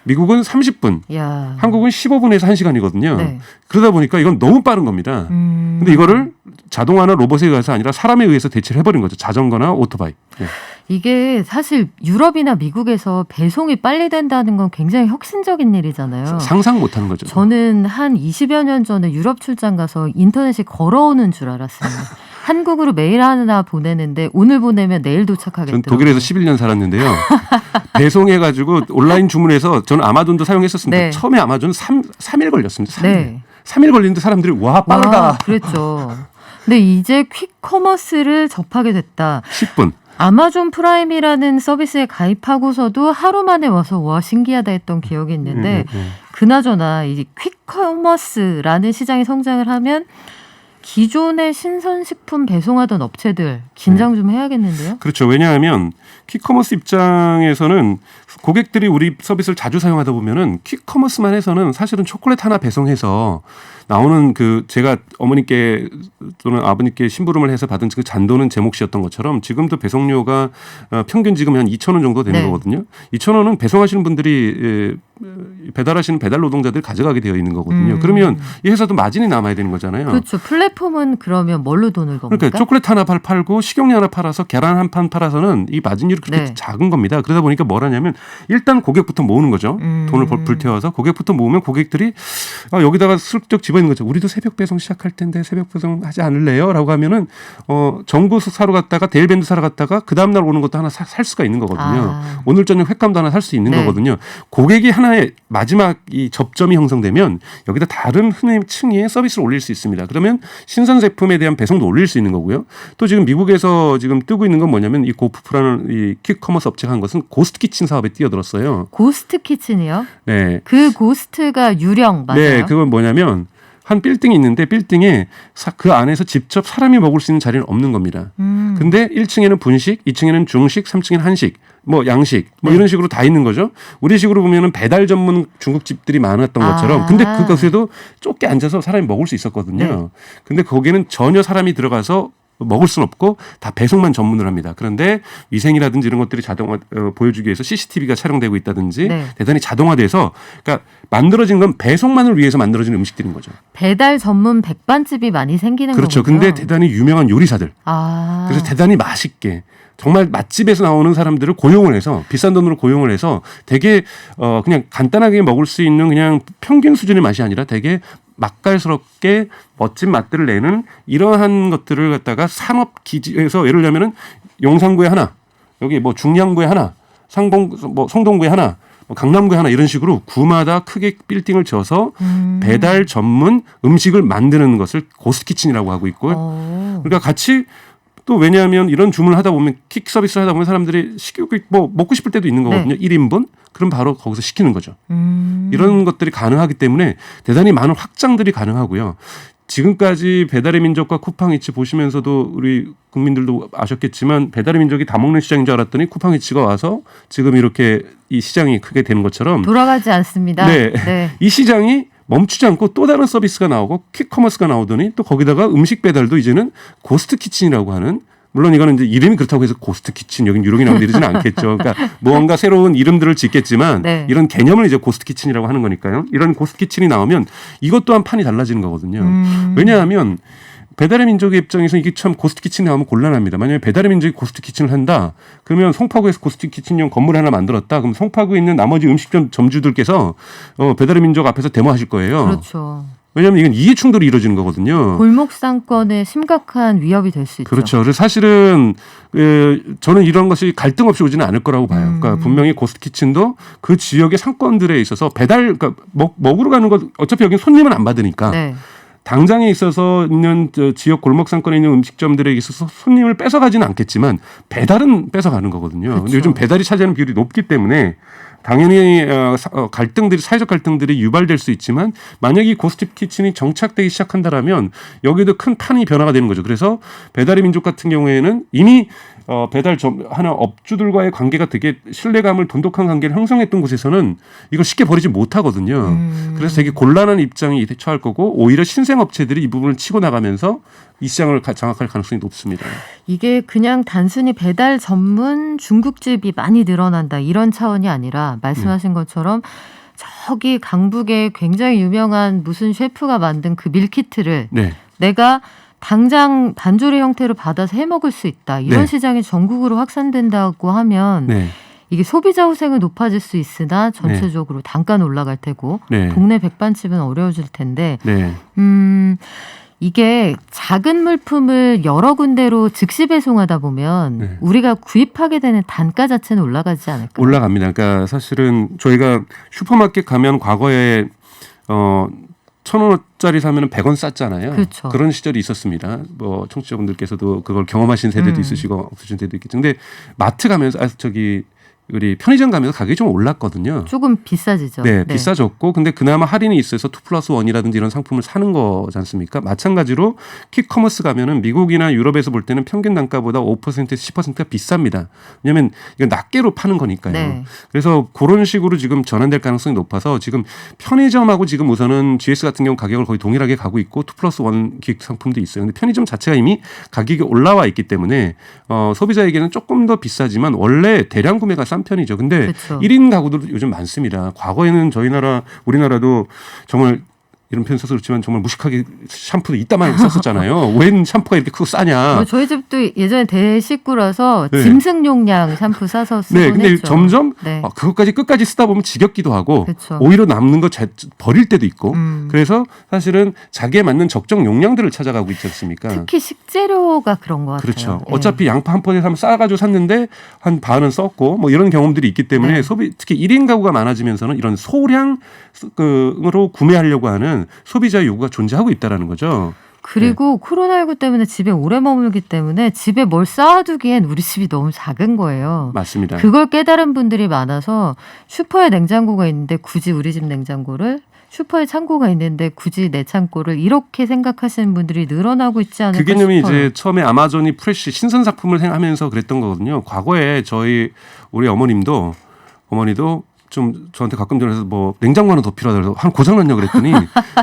미국은 30분, 야. 한국은 15분에서 1시간이거든요. 네. 그러다 보니까 이건 너무 빠른 겁니다. 근데 이거를 자동화나 로봇에 의해서 아니라 사람에 의해서 대체를 해버린 거죠. 자전거나 오토바이. 네. 이게 사실 유럽이나 미국에서 배송이 빨리 된다는 건 굉장히 혁신적인 일이잖아요. 상상 못하는 거죠. 저는 한 20여 년 전에 유럽 출장 가서 인터넷이 걸어오는 줄 알았습니다. 한국으로 메일 하나 보내는데 오늘 보내면 내일 도착하겠더라고요. 전 독일에서 11년 살았는데요. 배송해가지고 온라인 주문해서 저는 아마존도 사용했었습니다. 네. 처음에 아마존은 3일 걸렸습니다. 3일. 네. 3일 걸리는데 사람들이 와 빠르다. 와, 그랬죠. 근데 이제 퀵커머스를 접하게 됐다. 10분. 아마존 프라임이라는 서비스에 가입하고서도 하루 만에 와서 와 신기하다 했던 기억이 있는데 그나저나 이 퀵커머스라는 시장이 성장을 하면 기존의 신선식품 배송하던 업체들 긴장 좀 해야겠는데요? 그렇죠. 왜냐하면 퀵커머스 입장에서는 고객들이 우리 서비스를 자주 사용하다 보면은 퀵커머스만 해서는 사실은 초콜릿 하나 배송해서 나오는 그 제가 어머니께 또는 아버님께 심부름을 해서 받은 그 잔돈은 제 몫이었던 것처럼 지금도 배송료가 평균 지금 한 2,000원 정도 되는 네. 거거든요. 2,000원은 배송하시는 분들이 배달하시는 배달 노동자들이 가져가게 되어 있는 거거든요. 그러면 이 회사도 마진이 남아야 되는 거잖아요. 그렇죠. 플랫폼은 그러면 뭘로 돈을 법니까? 그러니까 초콜릿 하나 팔고 식용유 하나 팔아서 계란 한 판 팔아서는 이 마진율이 그렇게 네. 작은 겁니다. 그러다 보니까 뭘 하냐면 일단 고객부터 모으는 거죠. 돈을 불태워서 고객부터 모으면 고객들이 여기다가 슬쩍 집어있는 거죠. 우리도 새벽 배송 시작할 텐데 새벽 배송 하지 않을래요? 라고 하면은 전구 사러 갔다가 데일밴드 사러 갔다가 그 다음날 오는 것도 하나 살 수가 있는 거거든요. 아. 오늘 저녁 횟감도 하나 살 수 있는 네. 거거든요. 고객이 하나의 마지막 이 접점이 형성되면 여기다 다른 흔히 층의 서비스를 올릴 수 있습니다. 그러면 신선 제품에 대한 배송도 올릴 수 있는 거고요. 또 지금 미국에서 지금 뜨고 있는 건 뭐냐면 이 고프라는 이 퀵커머스 업체가 한 것은 고스트 키친 사업에 뛰어들었어요. 고스트 키친이요? 네. 그 고스트가 유령 맞아요? 네, 그건 뭐냐면 한 빌딩이 있는데 빌딩에 그 안에서 직접 사람이 먹을 수 있는 자리는 없는 겁니다. 근데 1층에는 분식, 2층에는 중식, 3층에는 한식, 뭐 양식, 뭐 네. 이런 식으로 다 있는 거죠. 우리식으로 보면은 배달 전문 중국집들이 많았던 것처럼. 근데 그것에도 좁게 앉아서 사람이 먹을 수 있었거든요. 네. 근데 거기는 전혀 사람이 들어가서 먹을 수는 없고 다 배송만 전문을 합니다. 그런데 위생이라든지 이런 것들이 자동화 보여주기 위해서 CCTV가 촬영되고 있다든지 네. 대단히 자동화돼서 그러니까 만들어진 건 배송만을 위해서 만들어진 음식들인 거죠. 배달 전문 백반집이 많이 생기는 그렇죠. 거군요. 근데 대단히 유명한 요리사들. 아. 그래서 대단히 맛있게 정말 맛집에서 나오는 사람들을 고용을 해서 비싼 돈으로 고용을 해서 되게 그냥 간단하게 먹을 수 있는 그냥 평균 수준의 맛이 아니라 되게 맛깔스럽게 멋진 맛들을 내는 이러한 것들을 갖다가 산업 기지에서 예를 들면은 용산구에 하나, 여기 뭐 중량구에 하나, 성동구에 하나, 뭐 강남구에 하나 이런 식으로 구마다 크게 빌딩을 지어서 배달 전문 음식을 만드는 것을 고스트키친이라고 하고 있고요. 그러니까 같이 또 왜냐하면 이런 주문을 하다 보면 킥 서비스를 하다 보면 사람들이 뭐 먹고 싶을 때도 있는 거거든요. 네. 1인분? 그럼 바로 거기서 시키는 거죠. 이런 것들이 가능하기 때문에 대단히 많은 확장들이 가능하고요. 지금까지 배달의 민족과 쿠팡이츠 보시면서도 우리 국민들도 아셨겠지만 배달의 민족이 다 먹는 시장인 줄 알았더니 쿠팡이츠가 와서 지금 이렇게 이 시장이 크게 되는 것처럼 돌아가지 않습니다. 네. 네. 이 시장이 멈추지 않고 또 다른 서비스가 나오고 퀵커머스가 나오더니 또 거기다가 음식 배달도 이제는 고스트 키친이라고 하는 물론 이거는 이제 이름이 그렇다고 해서 고스트 키친 여긴 유령이 나오고 이러지는 않겠죠. 그러니까 무언가 새로운 이름들을 짓겠지만 네. 이런 개념을 이제 고스트 키친이라고 하는 거니까요. 이런 고스트 키친이 나오면 이것 또한 판이 달라지는 거거든요. 왜냐하면 배달의 민족의 입장에서 이게 참 고스트 키친이 나오면 곤란합니다. 만약에 배달의 민족이 고스트 키친을 한다. 그러면 송파구에서 고스트 키친용 건물 하나 만들었다. 그럼 송파구에 있는 나머지 음식점 점주들께서 배달의 민족 앞에서 데모하실 거예요. 그렇죠. 왜냐하면 이건 이해 충돌이 이루어지는 거거든요. 골목 상권에 심각한 위협이 될 수 있죠. 그렇죠. 그래서 사실은 저는 이런 것이 갈등 없이 오지는 않을 거라고 봐요. 그러니까 분명히 고스트키친도 그 지역의 상권들에 있어서 배달, 그러니까 먹으러 가는 것 어차피 여기 손님은 안 받으니까 네. 당장에 있어서 있는 지역 골목 상권에 있는 음식점들에 있어서 손님을 뺏어가지는 않겠지만 배달은 뺏어가는 거거든요. 그렇죠. 근데 요즘 배달이 차지하는 비율이 높기 때문에 당연히 갈등들이 사회적 갈등들이 유발될 수 있지만 만약 이 고스트 키친이 정착되기 시작한다라면 여기도 큰 판이 변화가 되는 거죠. 그래서 배달의 민족 같은 경우에는 이미 배달 하는 업주들과의 관계가 되게 신뢰감을 돈독한 관계를 형성했던 곳에서는 이걸 쉽게 버리지 못하거든요. 그래서 되게 곤란한 입장이 처할 거고 오히려 신생업체들이 이 부분을 치고 나가면서 이 시장을 장악할 가능성이 높습니다. 이게 그냥 단순히 배달 전문 중국집이 많이 늘어난다 이런 차원이 아니라 말씀하신 것처럼 저기 강북에 굉장히 유명한 무슨 셰프가 만든 그 밀키트를 네. 내가 당장 반조리 형태로 받아서 해먹을 수 있다. 이런 네. 시장이 전국으로 확산된다고 하면 네. 이게 소비자 후생은 높아질 수 있으나 전체적으로 단가는 올라갈 테고 네. 동네 백반집은 어려워질 텐데 네. 이게 작은 물품을 여러 군데로 즉시 배송하다 보면 네. 우리가 구입하게 되는 단가 자체는 올라가지 않을까요? 올라갑니다. 그러니까 사실은 저희가 슈퍼마켓 가면 과거에 1,000원짜리 사면 100원 쌌잖아요. 그렇죠. 그런 시절이 있었습니다. 뭐 청취자분들께서도 그걸 경험하신 세대도 있으시고 없으신 세대도 있겠죠. 근데 마트 가면서 우리 편의점 가면서 가격이 좀 올랐거든요. 조금 비싸지죠. 네, 비싸졌고 근데 그나마 할인이 있어서 2+1이라든지 이런 상품을 사는 거지 않습니까? 마찬가지로 퀵커머스 가면은 미국이나 유럽에서 볼 때는 평균 단가보다 5%에서 10%가 비쌉니다. 왜냐하면 이건 낱개로 파는 거니까요. 네. 그래서 그런 식으로 지금 전환될 가능성이 높아서 지금 편의점하고 지금 우선은 GS 같은 경우 가격을 거의 동일하게 가고 있고 2+1 퀵 상품도 있어요. 근데 편의점 자체가 이미 가격이 올라와 있기 때문에 소비자에게는 조금 더 비싸지만 원래 대량 구매가 싼 편이죠. 근데 그렇죠. 1인 가구도 요즘 많습니다. 과거에는 우리나라도 정말 이런 표현 써서 그렇지만 정말 무식하게 샴푸도 이따만 썼었잖아요. 웬 샴푸가 이렇게 크고 싸냐. 저희 집도 예전에 대식구라서 네. 짐승용량 샴푸 사서 쓰곤 네, 근데 했죠. 점점 네. 그것까지 끝까지 쓰다 보면 지겹기도 하고 그렇죠. 오히려 남는 거 버릴 때도 있고 그래서 사실은 자기에 맞는 적정 용량들을 찾아가고 있지 않습니까? 특히 식재료가 그런 것 같아요. 그렇죠. 예. 어차피 양파 한 포대 사면 싸가지고 샀는데 한 반은 썼고 뭐 이런 경험들이 있기 때문에 네. 특히 1인 가구가 많아지면서는 이런 소량으로 구매하려고 하는 소비자 요구가 존재하고 있다라는 거죠. 그리고 코로나19 때문에 집에 오래 머물기 때문에 집에 뭘 쌓아두기엔 우리 집이 너무 작은 거예요. 맞습니다. 그걸 깨달은 분들이 많아서 슈퍼에 냉장고가 있는데 굳이 우리 집 냉장고를 슈퍼에 창고가 있는데 굳이 내 창고를 이렇게 생각하시는 분들이 늘어나고 있지 않을까 그 개념이 싶어요. 이제 처음에 아마존이 프레시 신선 상품을 하면서 그랬던 거거든요. 과거에 우리 어머니도 좀 저한테 가끔 전화해서 뭐 냉장고 하나 더 필요하다 그래서 한 고장났냐 그랬더니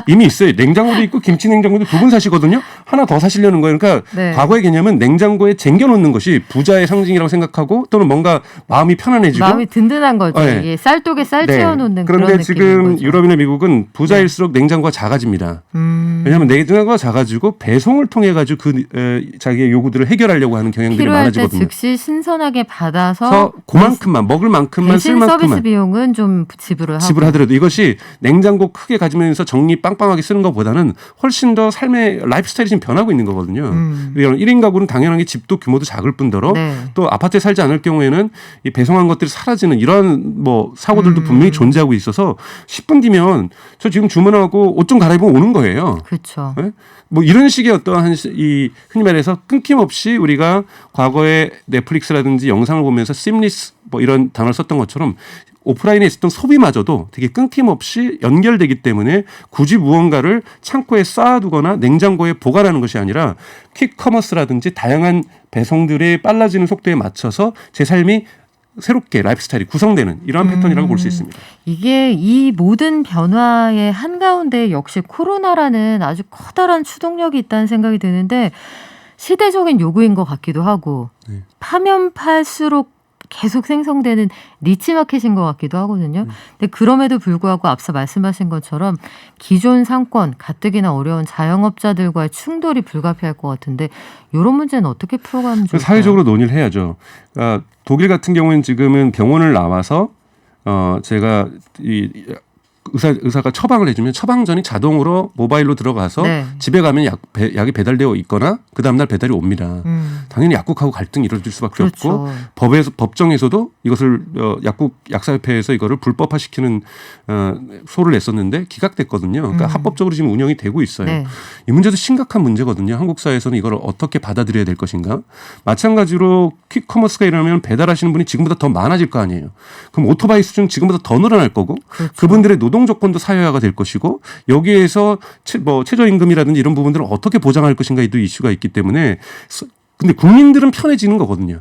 이미 있어요. 냉장고도 있고 김치 냉장고도 2분 사시거든요. 하나 더 사시려는 거예요. 그러니까 네. 과거의 개념은 냉장고에 쟁겨놓는 것이 부자의 상징이라고 생각하고 또는 뭔가 마음이 편안해지고 마음이 든든한 거죠. 네. 이게 쌀독에 쌀 네. 채워놓는 그런데 그런 느낌인 지금 거죠. 유럽이나 미국은 부자일수록 냉장고가 작아집니다. 왜냐하면 냉장고가 작아지고 배송을 통해 가지고 자기의 요구들을 해결하려고 하는 경향들이 필요할 때 많아지거든요. 즉시 신선하게 받아서 그래서 그만큼만 먹을 만큼만 쓸 대신 서비스 만큼만 비용은 좀 지불을 하더라도 이것이 냉장고 크게 가지면서 정리 빵빵하게 쓰는 것보다는 훨씬 더 삶의 라이프 스타일이 지금 변하고 있는 거거든요. 이런 1인 가구는 당연하게 집도 규모도 작을 뿐더러 네. 또 아파트에 살지 않을 경우에는 이 배송한 것들이 사라지는 이런 뭐 사고들도 분명히 존재하고 있어서 10분 뒤면 저 지금 주문하고 옷 좀 갈아입으면 오는 거예요. 그렇죠. 네? 뭐 이런 식의 어떠한 이 흔히 말해서 끊김없이 우리가 과거에 넷플릭스라든지 영상을 보면서 심리스 뭐 이런 단어를 썼던 것처럼 오프라인에 있었던 소비마저도 되게 끊김없이 연결되기 때문에 굳이 무언가를 창고에 쌓아두거나 냉장고에 보관하는 것이 아니라 퀵커머스라든지 다양한 배송들의 빨라지는 속도에 맞춰서 제 삶이 새롭게 라이프 스타일이 구성되는 이러한 패턴이라고 볼 수 있습니다. 이게 이 모든 변화의 한가운데 역시 코로나라는 아주 커다란 추동력이 있다는 생각이 드는데 시대적인 요구인 것 같기도 하고 파면 팔수록 계속 생성되는 니치마켓인 것 같기도 하거든요. 근데 그럼에도 불구하고 앞서 말씀하신 것처럼 기존 상권, 가뜩이나 어려운 자영업자들과의 충돌이 불가피할 것 같은데 이런 문제는 어떻게 풀어가면 좋을까요? 사회적으로 논의를 해야죠. 그러니까 독일 같은 경우는 지금은 병원을 나와서 제가 의사가 처방을 해주면 처방전이 자동으로 모바일로 들어가서 네. 집에 가면 약이 배달되어 있거나 그 다음날 배달이 옵니다. 당연히 약국하고 갈등이 이루어질 수밖에 그렇죠. 없고 법정에서도 이것을 약사협회에서 이거를 불법화시키는 소를 냈었는데 기각됐거든요. 그러니까 합법적으로 지금 운영이 되고 있어요. 네. 이 문제도 심각한 문제거든요. 한국 사회에서는 이걸 어떻게 받아들여야 될 것인가. 마찬가지로 퀵커머스가 일어나면 배달하시는 분이 지금보다 더 많아질 거 아니에요. 그럼 오토바이 수준 지금보다 더 늘어날 거고 그렇죠. 그분들의 노동 조건도 사회화가 될 것이고 여기에서 최저임금이라든지 이런 부분들을 어떻게 보장할 것인가에도 이슈가 있기 때문에 근데 국민들은 편해지는 거거든요.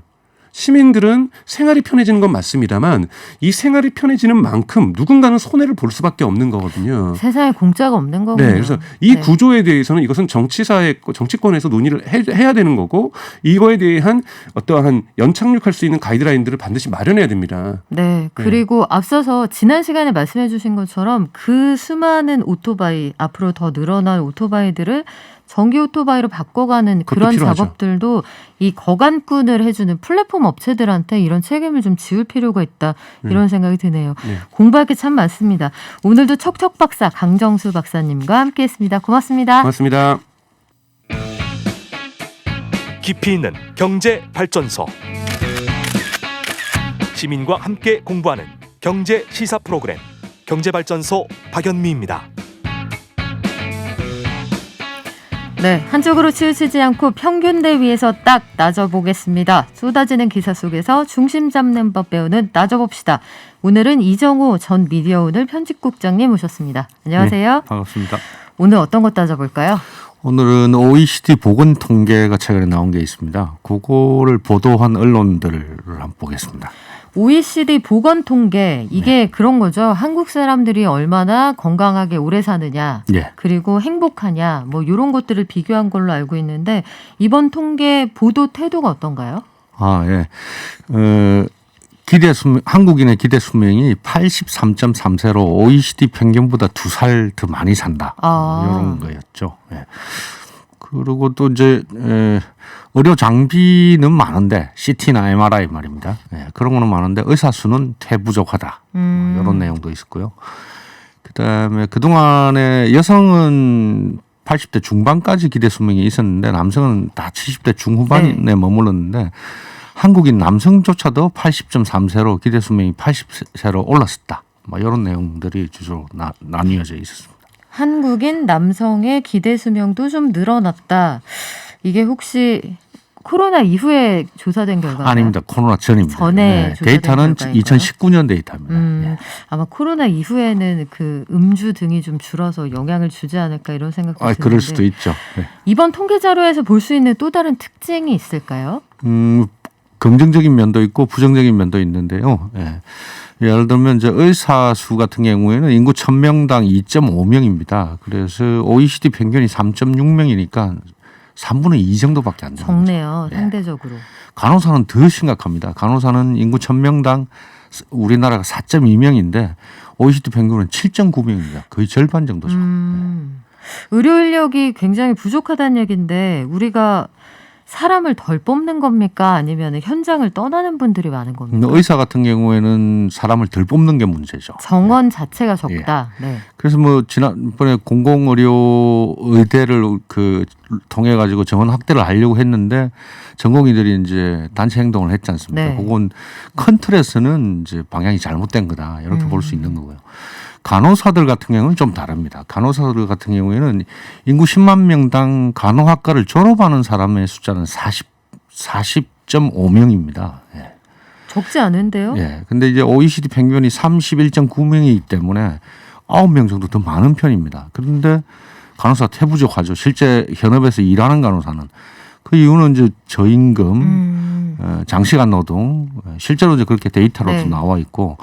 시민들은 생활이 편해지는 건 맞습니다만 이 생활이 편해지는 만큼 누군가는 손해를 볼 수밖에 없는 거거든요. 세상에 공짜가 없는 거군요. 네, 그래서 이 네. 구조에 대해서는 이것은 정치권에서 논의를 해야 되는 거고 이거에 대한 어떠한 연착륙할 수 있는 가이드라인들을 반드시 마련해야 됩니다. 네. 그리고 앞서서 지난 시간에 말씀해 주신 것처럼 그 수많은 오토바이, 앞으로 더 늘어날 오토바이들을 전기 오토바이로 바꿔가는 그런 필요하죠. 작업들도 이 거간꾼을 해주는 플랫폼 업체들한테 이런 책임을 좀 지울 필요가 있다. 이런 생각이 드네요. 네. 공부할 게 참 많습니다. 오늘도 척척박사 강정수 박사님과 함께했습니다. 고맙습니다. 고맙습니다. 깊이 있는 경제 발전소. 시민과 함께 공부하는 경제 시사 프로그램 경제발전소 박연미입니다. 네, 한쪽으로 치우치지 않고 평균대 위에서 딱 나눠보겠습니다. 쏟아지는 기사 속에서 중심 잡는 법 배우는 나눠봅시다. 오늘은 이정호 전 미디어오늘 편집국장님 모셨습니다. 안녕하세요. 네, 반갑습니다. 오늘 어떤 것 따져볼까요? 오늘은 OECD 보건 통계가 최근에 나온 게 있습니다. 그거를 보도한 언론들을 한번 보겠습니다. OECD 보건 통계 이게 그런 거죠. 한국 사람들이 얼마나 건강하게 오래 사느냐, 예. 그리고 행복하냐, 뭐 이런 것들을 비교한 걸로 알고 있는데 이번 통계 보도 태도가 어떤가요? 예. 한국인의 기대 수명이 83.3세로 OECD 평균보다 2살 더 많이 산다. 이런 거였죠. 예. 그리고 또 이제 의료 장비는 많은데 CT나 MRI 말입니다. 예, 그런 거는 많은데 의사 수는 퇴부족하다. 이런 내용도 있었고요. 그다음에 그동안에 여성은 80대 중반까지 기대 수명이 있었는데 남성은 다 70대 중후반에 머물렀는데 한국인 남성조차도 80.3세로 기대 수명이 80세로 올랐었다. 이런 내용들이 주로 나뉘어져 있었습니다. 한국인 남성의 기대 수명도 좀 늘어났다. 이게 혹시 코로나 이후에 조사된 결과인가요? 아닙니다. 코로나 전입니다. 전에 조사된 데이터는 결과인가요? 2019년 데이터입니다. 예. 아마 코로나 이후에는 그 음주 등이 좀 줄어서 영향을 주지 않을까 이런 생각도 드는데 그럴 수도 있죠. 예. 이번 통계 자료에서 볼 수 있는 또 다른 특징이 있을까요? 긍정적인 면도 있고 부정적인 면도 있는데요. 예. 예를 들면 이제 의사 수 같은 경우에는 인구 1000명당 2.5명입니다. 그래서 OECD 평균이 3.6명이니까 3분의 2 정도밖에 안 됩니다. 적네요. 예. 상대적으로. 간호사는 더 심각합니다. 간호사는 인구 1000명당 우리나라가 4.2명인데 OECD 평균은 7.9명입니다. 거의 절반 정도 적습니다. 의료 인력이 굉장히 부족하다는 얘기인데 우리가 사람을 덜 뽑는 겁니까? 아니면 현장을 떠나는 분들이 많은 겁니까? 의사 같은 경우에는 사람을 덜 뽑는 게 문제죠. 정원 자체가 적다. 네. 그래서 지난번에 공공의료 의대를 통해 가지고 정원 확대를 하려고 했는데 전공의들이 이제 단체 행동을 했지 않습니까? 네. 그건 큰 틀에서는 이제 방향이 잘못된 거다 이렇게 볼 수 있는 거고요. 간호사들 같은 경우는 좀 다릅니다. 간호사들 같은 경우에는 인구 10만 명당 간호학과를 졸업하는 사람의 숫자는 40.5명입니다. 예. 적지 않은데요? 예. 근데 이제 OECD 평균이 31.9명이기 때문에 9명 정도 더 많은 편입니다. 그런데 간호사 퇴부족하죠. 실제 현업에서 일하는 간호사는 그 이유는 이제 저임금, 장시간 노동, 실제로 이제 그렇게 데이터로도 나와 있고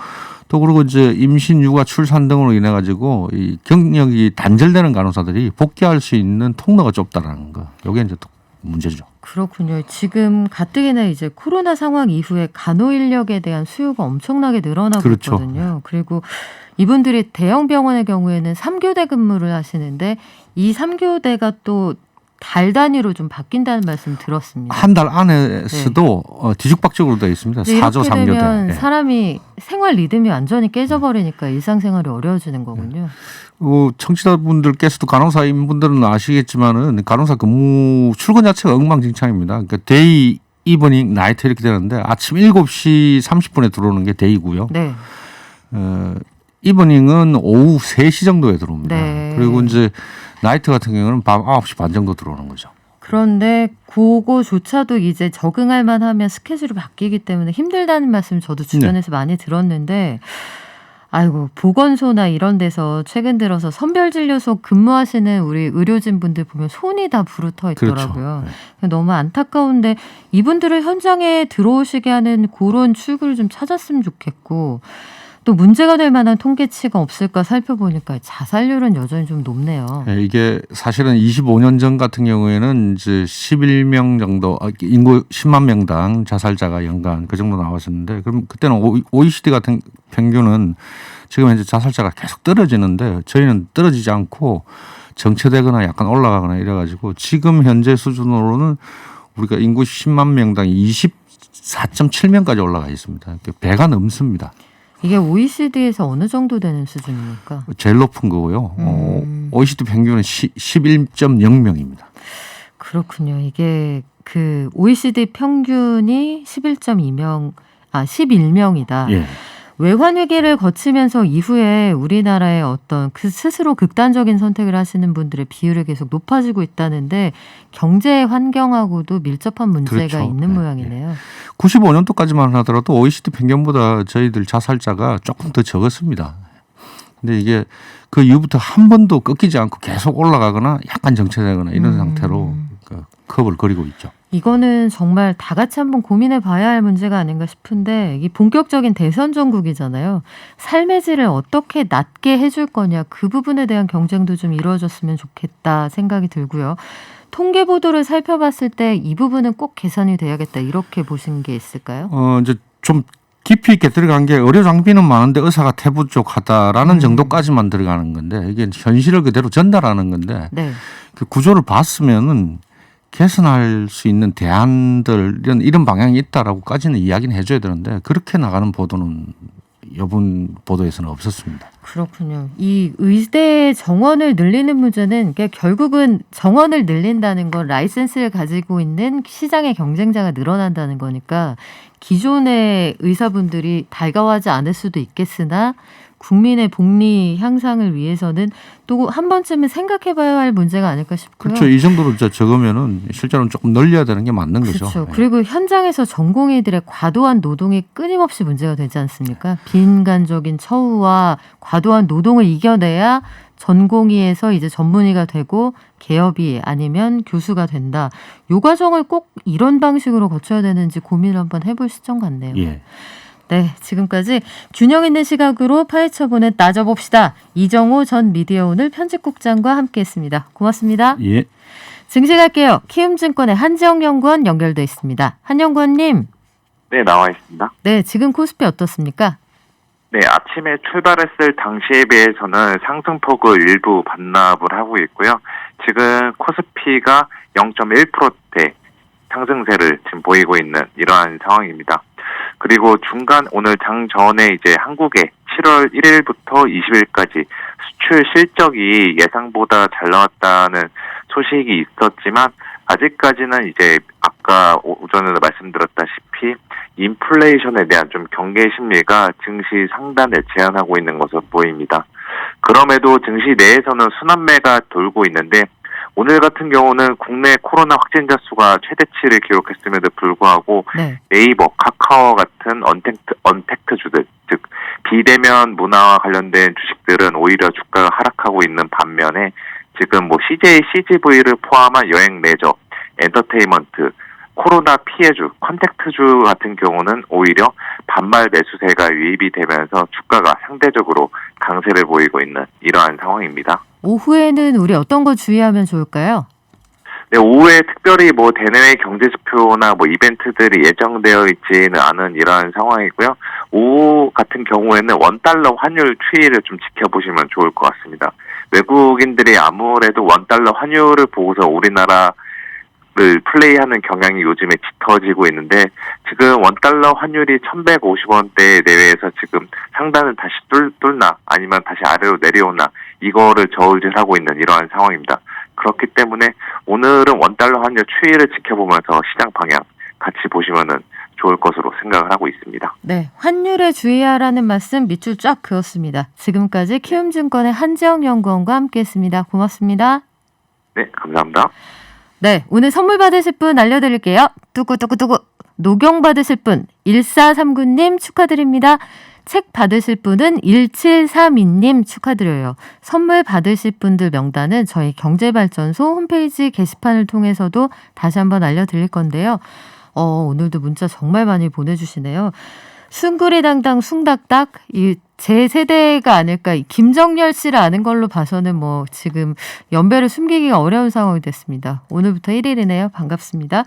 또 그리고 이제 임신, 육아, 출산 등으로 인해 가지고 이 경력이 단절되는 간호사들이 복귀할 수 있는 통로가 좁다라는 거. 이게 이제 또 문제죠. 그렇군요. 지금 가뜩이나 이제 코로나 상황 이후에 간호 인력에 대한 수요가 엄청나게 늘어나고 그렇죠. 있거든요. 그리고 이분들이 대형 병원의 경우에는 3교대 근무를 하시는데 이 3교대가 또 달 단위로 좀 바뀐다는 말씀 들었습니다. 한 달 안에서도 뒤죽박죽으로 되어 있습니다. 근데 4조 이렇게 3교대. 되면 사람이 생활 리듬이 완전히 깨져버리니까 일상생활이 어려워지는 거군요. 청취자분들께서도 간호사인 분들은 아시겠지만은 간호사 근무 출근 자체가 엉망진창입니다. 그러니까 데이, 이브닝, 나이트 이렇게 되는데 아침 7시 30분에 들어오는 게 데이고요. 네. 이브닝은 오후 3시 정도에 들어옵니다. 네. 그리고 이제 나이트 같은 경우는 밤 9시 반 정도 들어오는 거죠. 그런데 그거조차도 이제 적응할 만하면 스케줄이 바뀌기 때문에 힘들다는 말씀 저도 주변에서 많이 들었는데 아이고 보건소나 이런 데서 최근 들어서 선별진료소 근무하시는 우리 의료진 분들 보면 손이 다 부르터 있더라고요. 그렇죠. 네. 너무 안타까운데 이분들을 현장에 들어오시게 하는 그런 출구를 좀 찾았으면 좋겠고 또 문제가 될 만한 통계치가 없을까 살펴보니까 자살률은 여전히 좀 높네요. 네, 이게 사실은 25년 전 같은 경우에는 이제 11명 정도 인구 10만 명당 자살자가 연간 그 정도 나왔었는데 그럼 그때는 OECD 같은 평균은 지금 현재 자살자가 계속 떨어지는데 저희는 떨어지지 않고 정체되거나 약간 올라가거나 이래가지고 지금 현재 수준으로는 우리가 인구 10만 명당 24.7명까지 올라가 있습니다. 배가 넘습니다. 이게 OECD에서 어느 정도 되는 수준입니까? 제일 높은 거고요. OECD 평균은 11.0명입니다. 그렇군요. 이게 그 OECD 평균이 11명이다. 예. 외환 위기를 거치면서 이후에 우리나라의 어떤 그 스스로 극단적인 선택을 하시는 분들의 비율이 계속 높아지고 있다는데 경제 환경하고도 밀접한 문제가 그렇죠. 있는 네. 모양이네요. 95년도까지만 하더라도 OECD 평균보다 저희들 자살자가 조금 더 적었습니다. 근데 이게 그 이후부터 한 번도 꺾이지 않고 계속 올라가거나 약간 정체되거나 이런 상태로 그 컵을 그리고 있죠. 이거는 정말 다 같이 한번 고민해 봐야 할 문제가 아닌가 싶은데 이 본격적인 대선 정국이잖아요. 삶의 질을 어떻게 낮게 해줄 거냐 그 부분에 대한 경쟁도 좀 이루어졌으면 좋겠다 생각이 들고요. 통계 보도를 살펴봤을 때 이 부분은 꼭 개선이 돼야겠다 이렇게 보신 게 있을까요? 이제 좀 깊이 있게 들어간 게 의료 장비는 많은데 의사가 태부족하다라는 정도까지만 들어가는 건데 이게 현실을 그대로 전달하는 건데 네. 그 구조를 봤으면은 개선할 수 있는 대안들 이런 방향이 있다라고까지는 이야기는 해줘야 되는데 그렇게 나가는 보도는 이번 보도에서는 없었습니다. 그렇군요. 이 의대 정원을 늘리는 문제는 결국은 정원을 늘린다는 건 라이센스를 가지고 있는 시장의 경쟁자가 늘어난다는 거니까 기존의 의사분들이 달가워하지 않을 수도 있겠으나 국민의 복리 향상을 위해서는 또 한 번쯤은 생각해봐야 할 문제가 아닐까 싶고요. 그렇죠. 이 정도로 적으면은 실제로는 조금 늘려야 되는 게 맞는 거죠. 그렇죠. 그리고 현장에서 전공의들의 과도한 노동이 끊임없이 문제가 되지 않습니까? 비인간적인 처우와 과도한 노동을 이겨내야 전공의에서 이제 전문의가 되고 개업이 아니면 교수가 된다. 이 과정을 꼭 이런 방식으로 거쳐야 되는지 고민을 한번 해볼 시점 같네요. 예. 네, 지금까지 균형 있는 시각으로 파헤쳐보는 따져봅시다. 이정호 전 미디어오늘 편집국장과 함께했습니다. 고맙습니다. 예. 증시갈게요. 키움증권의 한지영 연구원 연결돼 있습니다. 한 연구원님. 네, 나와 있습니다. 네, 지금 코스피 어떻습니까? 네, 아침에 출발했을 당시에 비해서는 상승폭을 일부 반납을 하고 있고요. 지금 코스피가 0.1%대 상승세를 지금 보이고 있는 이러한 상황입니다. 그리고 중간 오늘 장 전에 이제 한국의 7월 1일부터 20일까지 수출 실적이 예상보다 잘 나왔다는 소식이 있었지만 아직까지는 이제 아까 오전에 말씀드렸다시피 인플레이션에 대한 좀 경계 심리가 증시 상단을 제한하고 있는 것으로 보입니다. 그럼에도 증시 내에서는 순환매가 돌고 있는데 오늘 같은 경우는 국내 코로나 확진자 수가 최대치를 기록했음에도 불구하고 네. 네이버, 카카오 같은 언택트주들, 즉 비대면 문화와 관련된 주식들은 오히려 주가가 하락하고 있는 반면에 지금 뭐 CJ, CGV를 포함한 여행 레저, 엔터테인먼트, 코로나 피해주, 컨택트주 같은 경우는 오히려 반발 매수세가 유입이 되면서 주가가 상대적으로 강세를 보이고 있는 이러한 상황입니다. 오후에는 우리 어떤 거 주의하면 좋을까요? 네, 오후에 특별히 뭐 대내외 경제지표나 뭐 이벤트들이 예정되어 있지는 않은 이러한 상황이고요. 오후 같은 경우에는 원달러 환율 추이를 좀 지켜보시면 좋을 것 같습니다. 외국인들이 아무래도 원달러 환율을 보고서 우리나라를 플레이하는 경향이 요즘에 짙어지고 있는데 지금 원달러 환율이 1150원대 내외에서 지금 상단을 다시 뚫나 아니면 다시 아래로 내려오나 이거를 저울질하고 있는 이러한 상황입니다. 그렇기 때문에 오늘은 원달러 환율 추이를 지켜보면서 시장 방향 같이 보시면은 좋을 것으로 생각을 하고 있습니다. 네, 환율에 주의하라는 말씀 밑줄 쫙 그었습니다. 지금까지 키움증권의 한지영 연구원과 함께했습니다. 고맙습니다. 네, 감사합니다. 네, 오늘 선물 받으실 분 알려드릴게요. 뚜구뚜구뚜구 녹용 받으실 분 1439님 축하드립니다. 책 받으실 분은 1732님 축하드려요. 선물 받으실 분들 명단은 저희 경제발전소 홈페이지 게시판을 통해서도 다시 한번 알려드릴 건데요. 오늘도 문자 정말 많이 보내주시네요. 숭구리당당 숭닥닥 제 세대가 아닐까. 김정열 씨를 아는 걸로 봐서는 뭐 지금 연배를 숨기기가 어려운 상황이 됐습니다. 오늘부터 1일이네요. 반갑습니다.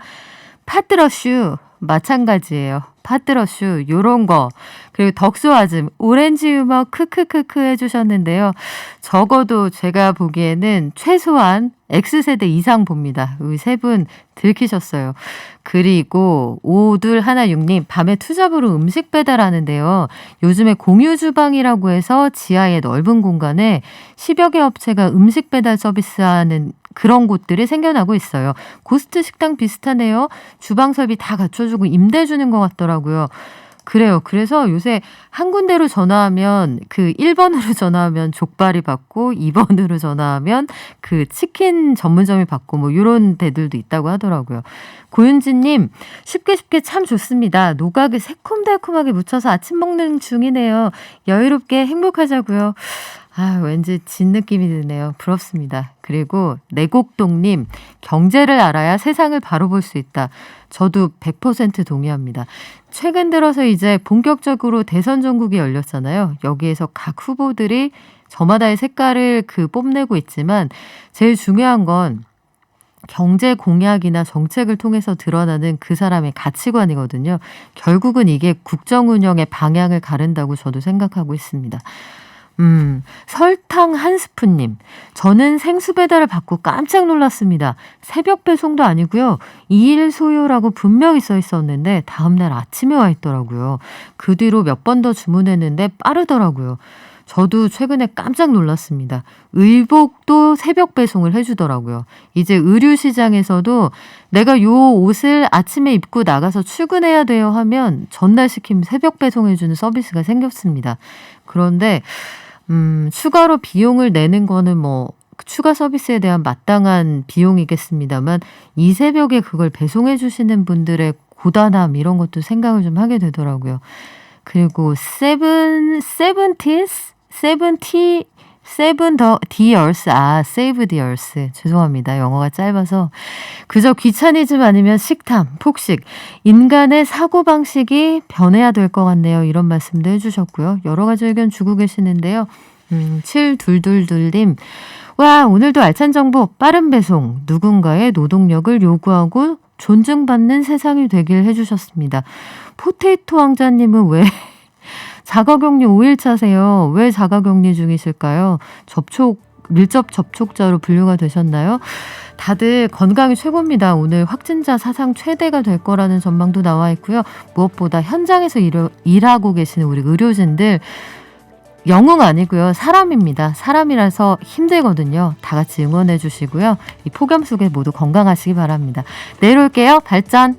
팥드러슈 마찬가지예요. 팥드러슈 요런 거. 그리고 덕소아즘 오렌지 유머 크크크크 해주셨는데요. 적어도 제가 보기에는 최소한 X세대 이상 봅니다. 이 세 분 들키셨어요. 그리고 5216님 밤에 투잡으로 음식 배달하는데요. 요즘에 공유주방이라고 해서 지하의 넓은 공간에 10여 개 업체가 음식 배달 서비스하는 그런 곳들이 생겨나고 있어요. 고스트 식당 비슷하네요. 주방 설비 다 갖춰주고 임대 주는 것 같더라고요. 그래요. 그래서 요새 한 군데로 전화하면 1번으로 전화하면 족발이 받고 2번으로 전화하면 치킨 전문점이 받고 뭐 이런 데들도 있다고 하더라고요. 고윤지님 쉽게 참 좋습니다. 노각에 새콤달콤하게 묻혀서 아침 먹는 중이네요. 여유롭게 행복하자고요. 왠지 진 느낌이 드네요. 부럽습니다. 그리고 내곡동님 경제를 알아야 세상을 바로 볼 수 있다. 저도 100% 동의합니다. 최근 들어서 이제 본격적으로 대선 전국이 열렸잖아요. 여기에서 각 후보들이 저마다의 색깔을 뽐내고 있지만 제일 중요한 건 경제 공약이나 정책을 통해서 드러나는 그 사람의 가치관이거든요. 결국은 이게 국정 운영의 방향을 가른다고 저도 생각하고 있습니다. 설탕 한 스푼님. 저는 생수 배달을 받고 깜짝 놀랐습니다. 새벽 배송도 아니고요. 2일 소요라고 분명히 써 있었는데 다음날 아침에 와 있더라고요. 그 뒤로 몇 번 더 주문했는데 빠르더라고요. 저도 최근에 깜짝 놀랐습니다. 의복도 새벽 배송을 해주더라고요. 이제 의류 시장에서도 내가 요 옷을 아침에 입고 나가서 출근해야 돼요 하면 전날 시키면 새벽 배송해주는 서비스가 생겼습니다. 그런데 추가로 비용을 내는 거는 뭐 추가 서비스에 대한 마땅한 비용이겠습니다만 이 새벽에 그걸 배송해 주시는 분들의 고단함 이런 것도 생각을 좀 하게 되더라고요. 그리고 Save the Earth. 죄송합니다. 영어가 짧아서. 그저 귀차니즘 아니면 식탐, 폭식, 인간의 사고방식이 변해야 될 것 같네요. 이런 말씀도 해주셨고요. 여러 가지 의견 주고 계시는데요. 7222님. 와, 오늘도 알찬 정보, 빠른 배송, 누군가의 노동력을 요구하고 존중받는 세상이 되길 해주셨습니다. 포테이토 왕자님은 왜 자가격리 5일차세요. 왜 자가격리 중이실까요? 밀접 접촉자로 분류가 되셨나요? 다들 건강이 최고입니다. 오늘 확진자 사상 최대가 될 거라는 전망도 나와 있고요. 무엇보다 현장에서 일하고 계시는 우리 의료진들 영웅 아니고요. 사람입니다. 사람이라서 힘들거든요. 다 같이 응원해 주시고요. 이 폭염 속에 모두 건강하시기 바랍니다. 내일 올게요. 발전.